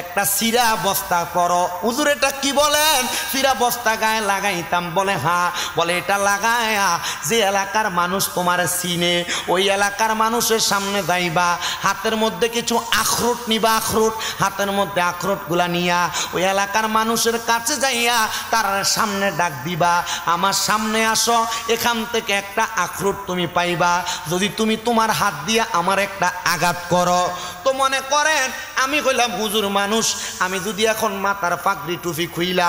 একটা সিরা বস্তা করো। হুজুর এটা কি বলেন? সিরা বস্তা গায়ে লাগাইতাম। বলে হ্যাঁ। বলে এটা লাগায়া যে এলাকার মানুষ তোমার চিনে ওই এলাকার মানুষের সামনে যাইবা, হাতের মধ্যে কিছু আখরোট নিবা, আখরোট হাতের মধ্যে আখরোট গুলা নিয়া ওই এলাকার মানুষের কাছে যাইয়া তার সামনে ডাক দিবা, আমার সামনে আসো, এখান থেকে একটা আখরোট তুমি পাইবা। যদি তুমি তোমার হাত দিয়ে আমার একটা আঘাত করো, তো মনে করেন আমি কইলাম হুজুর মানুষ, আমি যদি এখন মাথার পাগড়ি টুপি খুইলা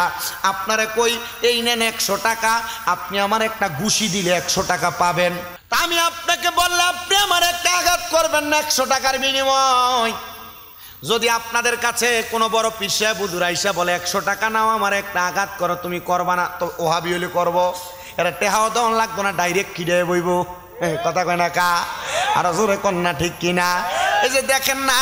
আপনারে কই এই নেন 100 টাকা, আপনি আমার একটা ঘুষি দিলে 100 টাকা পাবেন। তা আমি আপনাকে বললাম আপনি আমার একটা আঘাত করবেন না 100 টাকার বিনিময়। যদি আপনাদের কাছে কোনো বড় পীর সাহেব হুজুর আইসা বলে 100 টাকা নাও আমার একটা আঘাত করো, তুমি করবা না? তো ওহাবি হলে করবো, এটা টেহাও দেওয়ান লাগবো না, ডাইরেক্ট কিনে বইব। কথা কয় না কা? আর জোরে কন্যা ঠিক কিনা? এই যে দেখেন না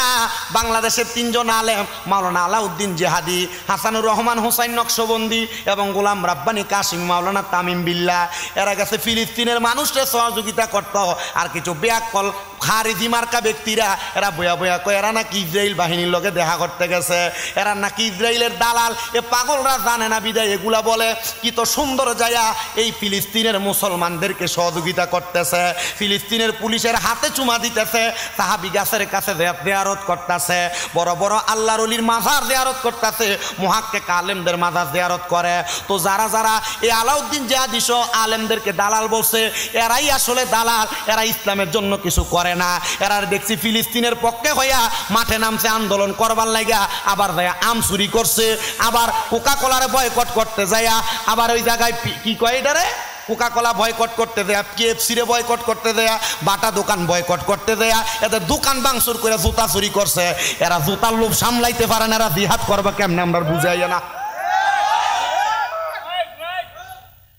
বাংলাদেশের 3 জন আলেম, মাওলানা আলাউদ্দিন জিহাদি, হাসানুর রহমান হোসাইন নকশবন্দি এবং গোলাম রাব্বানি কাসিম মাওলানা তামিম বিল্লাহ, এরা গেছে ফিলিস্তিনের মানুষকে সহযোগিতা করত আর কিছু বেয়াক্কল খারিজি মার্কা ব্যক্তিরা এরা বয়া বয়া কয় এরা নাকি ইসরায়েল বাহিনীর লগে দেখা করতে গেছে, এরা নাকি ইসরায়েলের দালাল। এ পাগলরা জানে না বিদায় এগুলা বলে। কি তো সুন্দর জায়গা এই ফিলিস্তিনের মুসলমানদেরকে সহযোগিতা করতেছে, ফিলিস্তিনের পুলিশের হাতে চুমা দিতেছে, সাহাবী গাছের কাছে জিয়ারত করতেছে, বড় বড় আল্লাহর ওলির মাজার জিয়ারত করতেছে, মুহাক্কিক আলেমদের মাজার জিয়ারত করে। তো যারা যারা এই আলাউদ্দিন জিহাদি সহ আলেমদেরকে দালাল বলছে, এরাই আসলে দালাল, এরা ইসলামের জন্য কিছু করে না। এরা দেখছি ফিলিস্তিনের পক্ষে হইয়া মাঠে নামছে আন্দোলন করবার লাগা, আবার যায় আম চুরি করছে, আবার কোকা কোলারে বয়কট করতে যায়, আবার ওই জায়গায় কি কয় এটারে কোকা কোলা বয়কট করতে দেয়া, KFC রে বয়কট করতে দেয়া, বাটা দোকান বয়কট করতে দেয়া, এদের দোকান ভাঙচুর করে জুতা চুরি করছে। এরা জুতার লোভ সামলাইতে পারে না, এরা জিহাদ করবে কেমনে আমরা বুঝাই না।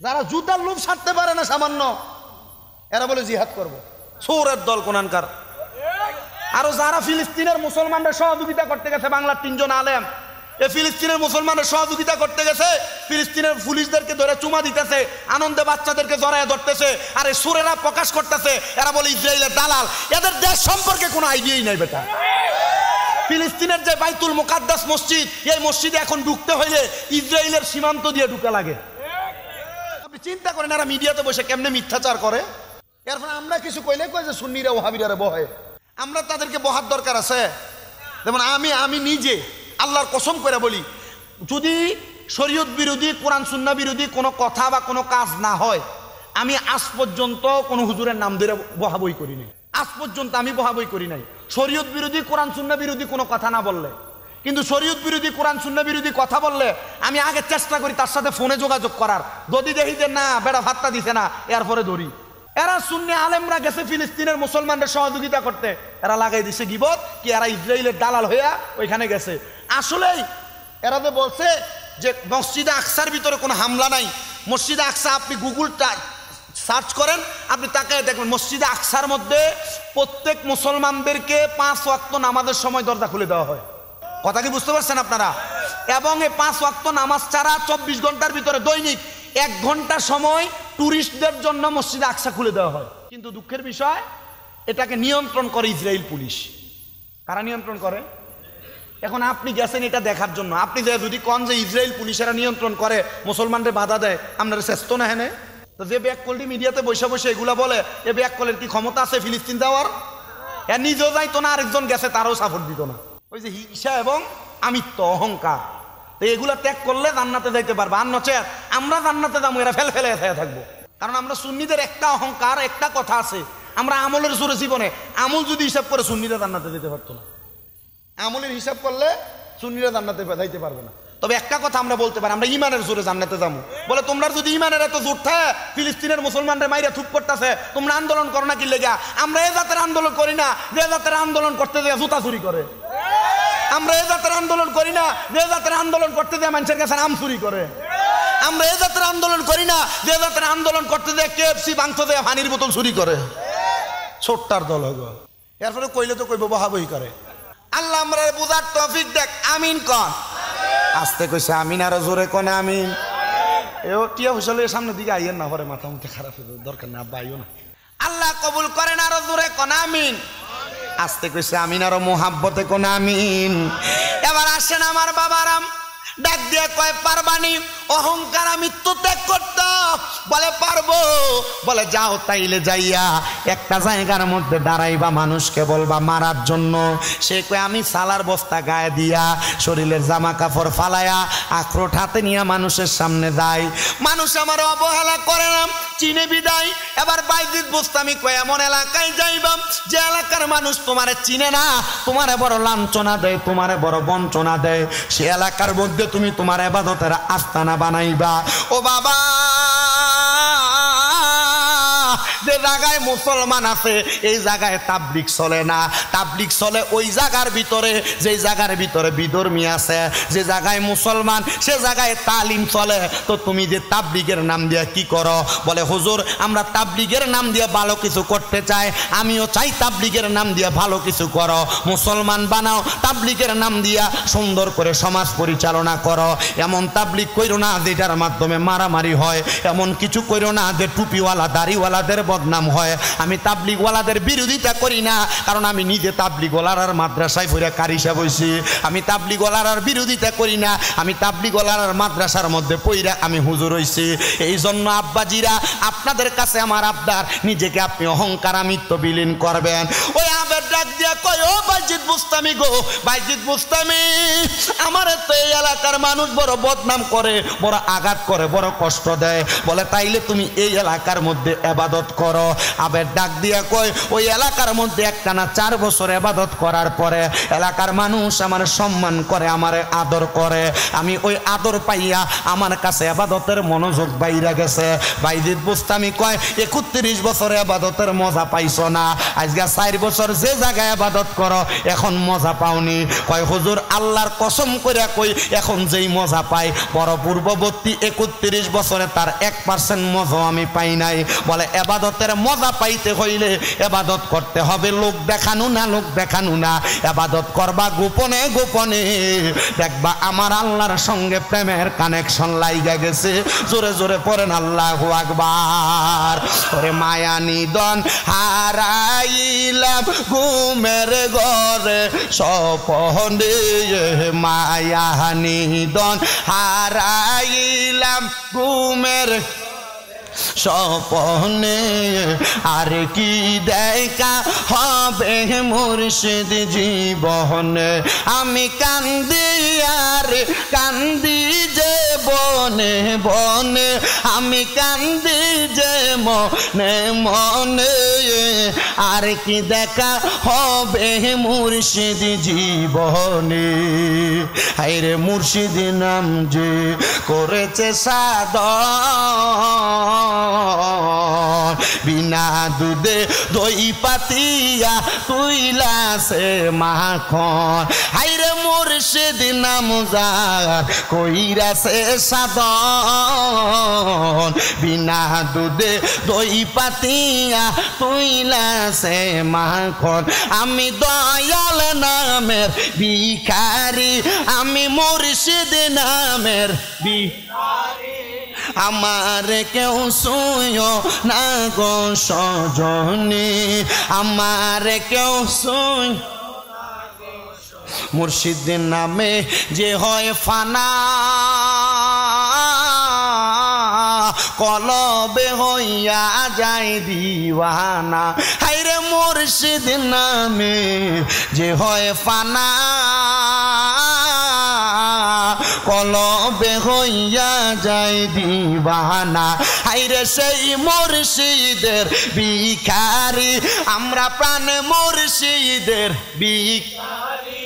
যারা জুতার লোভ ছাড়তে পারে না সামান্য, এরা বলে জিহাদ করবো, সৌরের দল কোনানকার। আরো যারা ফিলিস্তিনের মুসলমানদের সহযোগিতা করতে গেছে, বাংলার 3 জন আলেম এ ফিলিস্তিনের মুসলমানের সহযোগিতা করতে গেছে, ফিলিস্তিনের পুলিশদেরকে ধরে চুমা দিতেছে, আনন্দে বাচ্চাদেরকে জড়ায় ধরতেছে, আর এই সুরেরা প্রকাশ করতেছে এরা বলে ইসরায়েলের দালাল। এদের দেশ সম্পর্কে কোনো আইডিয়াই নাই বেটা। ফিলিস্তিনের যে বাইতুল মুকাদ্দাস মসজিদ, এই মসজিদে এখন ঢুকতে হইলে ইসরায়েলের সীমান্ত দিয়ে ঢুকা লাগে। আপনি চিন্তা করেন এরা মিডিয়াতে বসে কেমনে মিথ্যাচার করে। এরপর আমরা কিছু কইলে কয় যে সুন্নিরা ওহাবিরা বহে, আমরা তাদেরকে বহার দরকার আছে। যেমন আমি নিজে আল্লাহর কসম করে বলি, যদি শরীয়ত বিরোধী কোরআন সুন্নাহ বিরোধী কোনো কথা বা কোনো কাজ না হয়, আমি আজ পর্যন্ত কোনো হুজুরের নাম ধরে বহাবই করি নাই। আজ পর্যন্ত আমি বহাবই করি নাই শরীয়ত বিরোধী কোরআন সুন্নাহ বিরোধী কোনো কথা না বললে। কিন্তু শরীয়ত বিরোধী কোরআন সুন্নাহ বিরোধী কথা বললে আমি আগে চেষ্টা করি তার সাথে ফোনে যোগাযোগ করার। যদি দেখি যে না বেটা ভাত্তা দিছে না, এরপরে ধরি। এরা সুন্নি আলেমরা গেছে ফিলিস্তিনের মুসলমানদের সহযোগিতা করতে, এরা লাগাই দিছে গিবত কি এরা ইসরায়েলের দালাল হইয়া ওইখানে গেছে। আসলেই এরা তো বলছে যে মসজিদে আকসার ভিতরে কোনো হামলা নাই। মসজিদে আকসা আপনি গুগলটা সার্চ করেন, আপনি তাকে দেখবেন মসজিদে আকসার মধ্যে প্রত্যেক মুসলমানদেরকে 5 ওয়াক্ত নামাজের সময় দরজা খুলে দেওয়া হয়। কথা কি বুঝতে পারছেন আপনারা? এবং এই 5 ওয়াক্ত নামাজ ছাড়া 24 ঘন্টার ভিতরে দৈনিক 1 ঘন্টা সময় টুরিস্টদের জন্য মসজিদে আকসা খুলে দেওয়া হয়। কিন্তু দুঃখের বিষয় এটাকে নিয়ন্ত্রণ করে ইসরায়েল পুলিশ। কারা নিয়ন্ত্রণ করে? এখন আপনি গেছেন এটা দেখার জন্য, আপনি যদি কন যে ইসরায়েল পুলিশেরা নিয়ন্ত্রণ করে, মুসলমানদের বাধা দেয়, আপনারা চেষ্টা না হেনে তো যে ব্যাক কলটি মিডিয়াতে বসে বসে এগুলা বলে, এ ব্যাক কলের কি ক্ষমতা আছে ফিলিস্তিন দেওয়ার? এর নিজেও যাইতো না, আরেকজন গেছে তারও সাপোর্ট দিত না। ওই যে হিংসা এবং আমিত্ব অহংকার, তো এগুলা ত্যাগ করলে জান্নাতে যাইতে পারবে। আর নচেত আমরা জান্নাতে যাবো, এরা ফেলে ফেলে থাকবো। কারণ আমরা সুন্নিদের একটা অহংকার, একটা কথা আছে, আমরা আমলের জোরে জীবনে আমল যদি হিসাব করে সুন্নিরা জান্নাতে যেতে পারতো না। আমলের হিসাব করলে সুন্নিরা জান্নাতে যাইতে পারবে না। তবে একটা কথা আমরা বলতে পারি, আমরা ইমানের জোরে জান্নাতে যাবো। বলে তোমরা যদি ইমানের এত জোর থাকে, ফিলিস্তিনের মুসলমানরা মাইরা থুপ করতেছে, তোমরা আন্দোলন করো না কি লেগা? আমরা এ জাতের আন্দোলন করি না যে জাতের আন্দোলন করতে যায় জুতা চুরি করে। আমরা এ জাতের আন্দোলন করি না যে জাতের আন্দোলন করতে যায় মানুষের কাছে আম চুরি করে। আমরা এ জাতের আন্দোলন করি না যে জাতের আন্দোলন করতে যায় KFC ভাঙতে যায় পানির বোতল চুরি করে। ছোট্টার দল হইব, এরপরে কইলে তো কইব বহাবই করে। আল্লাহ আমরা বুঝার তৌফিক দেখ। আমিন কন। আস্তে কইছে আমিন, আরো জোরে কনে আমিন। এও টিয়া হুসলে সামনের দিকে আইয়েন না, পরে মাথা মুখে খারাপ হয়ে দরকার না, আব্বা আইও না। আল্লাহ কবুল করেন, আরো জোরে কন আমিন। আস্তে কইছে আমিন, আরো মোহাব্বতে কোন আমিন। এবার আসেন আমার বাবারাম, ডাক দিয়ে কয় পারবানি? অহংকার মৃত্যু ত্যাগ করতে বলে পারবো। বলে যাও তাইলে যাইয়া একটা জায়গার মধ্যে দাঁড়াইবা, মানুষকে বলবা মারার জন্য। সে কয় আমি সালার বস্তা গায়ে দিয়া শরীরের জামা কাপড় ফালায়া আখরোট হাতে নিয়ে মানুষের সামনে যাই, মানুষ আমার অবহেলা করে না, চিনে বিদায়। এবার বাইজিদ বুস্তামি কয় এমন এলাকায় যাইবাম যে এলাকার মানুষ তোমারে চিনে না, তোমারে বড় লাঞ্ছনা দেয়, তোমারে বড় বঞ্চনা দেয়, সে এলাকার মধ্যে তুমি তোমার ইবাদতের আস্তানা বানাইবা। ও বাবা, যে জায়গায় মুসলমান আছে এই জায়গায় তাবলিগ চলে না। তাবলিগ চলে ওই জায়গার ভিতরে যে জায়গার ভিতরে বিধর্মী আছে। যে জায়গায় মুসলমান সে জায়গায় তালিম চলে। তো তুমি যে তাবলিগের নাম দিয়ে কি করো? বলে হুজুর আমরা তাবলিগের নাম দিয়ে ভালো কিছু করতে চাই, আমিও চাই তাবলিগের নাম দিয়ে ভালো কিছু করো, মুসলমান বানাও, তাবলিগের নাম দিয়া সুন্দর করে সমাজ পরিচালনা করো। এমন তাবলিগ কইরো না যেটার মাধ্যমে মারামারি হয়, এমন কিছু কইরো না যে টুপিওয়ালা দাড়িওয়ালাদের বদনাম হয়। আমি তাবলিগওয়ালাদের বিরোধিতা করি না, কারণ আমি নিজে তাবলিগওয়ালার মাদ্রাসায় পড়ে কারি সাহেব হইছি। আমি তাবলিগওয়ালার বিরোধিতা করি না, আমি তাবলিগওয়ালার মাদ্রাসার মধ্যে পড়ে আমি হুজুর হইছি। এই জন্য আব্বাজিরা আপনাদের কাছে আমার আবদার, নিজেকে আপনি অহংকারামিত্ব বিলীন করবেন। ওই আবের ডাক দিয়া কয়, ও বাইজিদ বুস্তামি গো, বাইজিদ বুস্তামি, আমার তো এই এলাকার মানুষ বড় বদনাম করে, বড় আঘাত করে, বড় কষ্ট দেয়। বলে তাইলে তুমি এই এলাকার মধ্যে ইবাদত করো। আবের ডাক দিয়া কয়, ওই এলাকার মধ্যে একটানা 4 বছর ইবাদত করার পরে এলাকার মানুষ আমার সম্মান করে, আমার আদর করে। আমি ওই আদর পাইয়া আমার কাছে ইবাদতের মনোযোগ বাইরে গেছে। বাইজিদ বুস্তামি কয়, 31 বছর ইবাদতের মজা পাইছো না, আজকে 4 বছর যে জায়গায় ইবাদত করো এখন মজা পাওনি। কয় হুজুর আল্লাহর কসম করে কই, এখন যেই মজা পাই বড় পূর্ববর্তী 31 বছরে তার 1% মজা আমি পাই নাই। বলে ইবাদতের মজা পাইতে হইলে ইবাদত করতে হবে লোক দেখানো না, লোক দেখানো না, ইবাদত করবা গোপনে গোপনে, দেখবা আমার আল্লাহর সঙ্গে প্রেমের কানেকশন লাইগা গেছে। জোরে জোরে পড়েন আল্লাহু আকবার। ওরে মায়া নিদন হারাইলাম ঘুমের ঘরে স্বপনে, মায়া নিদন হারাইলাম ঘুমের স্বপনে, আর কি দেখা হবে মুর্শিদ জীবনে। আমি কান্দি আর কান্দি যে বনে বনে, আমি কান্দি যে মনে মনে, আর কি দেখা হবে মুর্শিদ জীবনে। হায়রে মুর্শিদ নাম যে করেছে সাধন, বিনা দুধে দই পাতিয়া তুইলাছে মাখন। হায়রে মুর্শিদ নাম যার কইরাছে সাধন, বিনা দুধে দই পাতিয়া তুইলাছে মাখন। আমি দয়াল নামের ভিখারি, আমি মুর্শিদ নামের ভিখারি, আমার কেউ শুয়ো না গো সজনী, আমার কেউ শুয়। মুর্শিদের নামে যে হয় ফানা, কলবে হইয়া যায় দিওয়ানা। হায়রে মুর্শিদ নামে যে হয় ফানা, কলবে হইয়া যায় দিওয়ানা। হায়রে সেই মুর্শিদের ভিখারি, আমরা প্রাণে মুর্শিদের ভিখারি,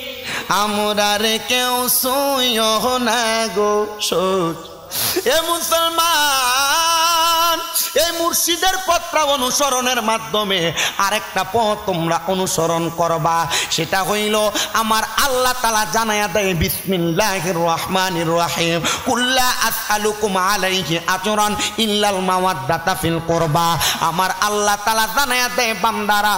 আমরা রে কেউ শুইও না গো সোচ। এ মুসলমান, এই মুর্শিদের পথটা অনুসরণের মাধ্যমে আরেকটা পথ তোমরা অনুসরণ করবা, সেটা হইল আমার আল্লাহ তাআলা জানায়া দেয় বিসমিল্লাহির রহমানির রহিম, কুল্লা আসআলুকুম আলাইহি আজরান ইল্লাল মাওয়াদ্দাতা ফিল কুরবা। আমার আল্লাহ তাআলা জানায়া দেয় বান্দারা,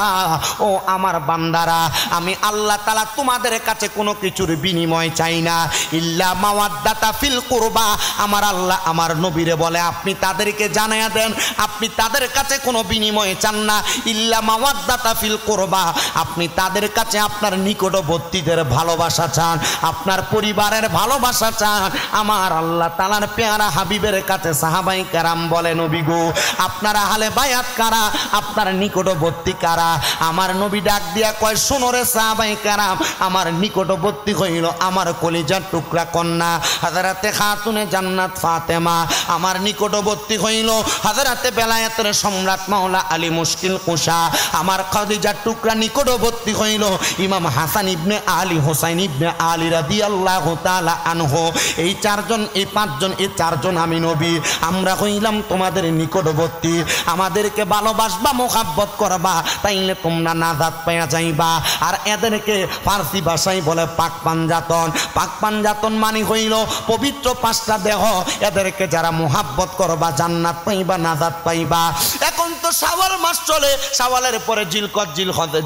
ও আমার বান্দারা, আমি আল্লাহ তাআলা তোমাদের কাছে কোনো কিছুর বিনিময় চাই না, ইল্লা মাওয়াদ্দাতা ফিল কুরবা। আমার আল্লাহ আমার নবীরে বলে আপনি তাদেরকে জানায়া দেন আপনি তাদের কাছে কোনো বিনিময় চান না, ইল্লা মাওয়াদ্দাতা ফিল কুরবা। আপনি তাদের কাছে আপনার নিকটবর্তীদের ভালোবাসা চান, আপনার পরিবারের ভালোবাসা চান। আমার আল্লাহ তাআলার পেয়ারা হাবিবের কাছে সাহাবায়ে কেরাম বলে, নবী গো আপনারা হালে বায়াত কারা, আপনার নিকটবর্তী কারা? আমার নবী ডাক দিয়া কয়, শোনো রে সাহাবায়ে কেরাম, আমার নিকটবর্তী হইল আমার কলিজার টুকরা কন্যা হযরতে খাতুনে জান্নাত ফাতেমা, আমার নিকটবর্তী হইল হযরতে বেলায়েতের সম্রাট মাওলা আলী মুশকিল কুশা, আমার খাদিজার টুকরা নিকটবর্তী হইল ইমাম হাসান ইবনে আলী হোসাইন ইবনে আলী রাদিয়াল্লাহু তাআলা আনহু। এই চারজন, এই পাঁচজন, এই চারজন আমি নবী, আমরা হইলাম তোমাদের নিকটবর্তী। আমাদেরকে ভালোবাসবা, মোহাব্বত করবা, তাইলে তোমরা নাজাত পাইয়া যাইবা। আর এদেরকে ফার্সি ভাষায় বলে পাক পাঞ্জাতন। পাক পাঞ্জাতন মানে হইল পবিত্র 5টা দেহ, এদেরকে যারা মোহাব্বত করবা জান্নাত পাইবা, নাজাত পাইবা। পাইবা। এখন তো শাওয়াল মাস চলে, শাওয়ালের পরে জিলকদ,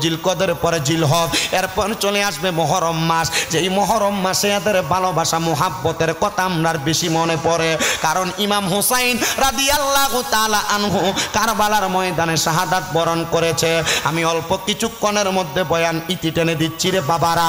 জিলকদের পরে জিলহজ, এরপর চলে আসবে মুহররম মাস। যেই মুহররম মাসে এদের ভালোবাসা মুহাব্বতের কথা আমরার বেশি মনে পড়ে, কারণ ইমাম হুসাইন রাদিয়াল্লাহু তাআলা আনহু কারবালার ময়দানে শাহাদাত বরণ করেছে। আমি অল্প কিছুক্ষণের মধ্যে বয়ান ইতি টেনে দিচ্ছি রে বাবারা।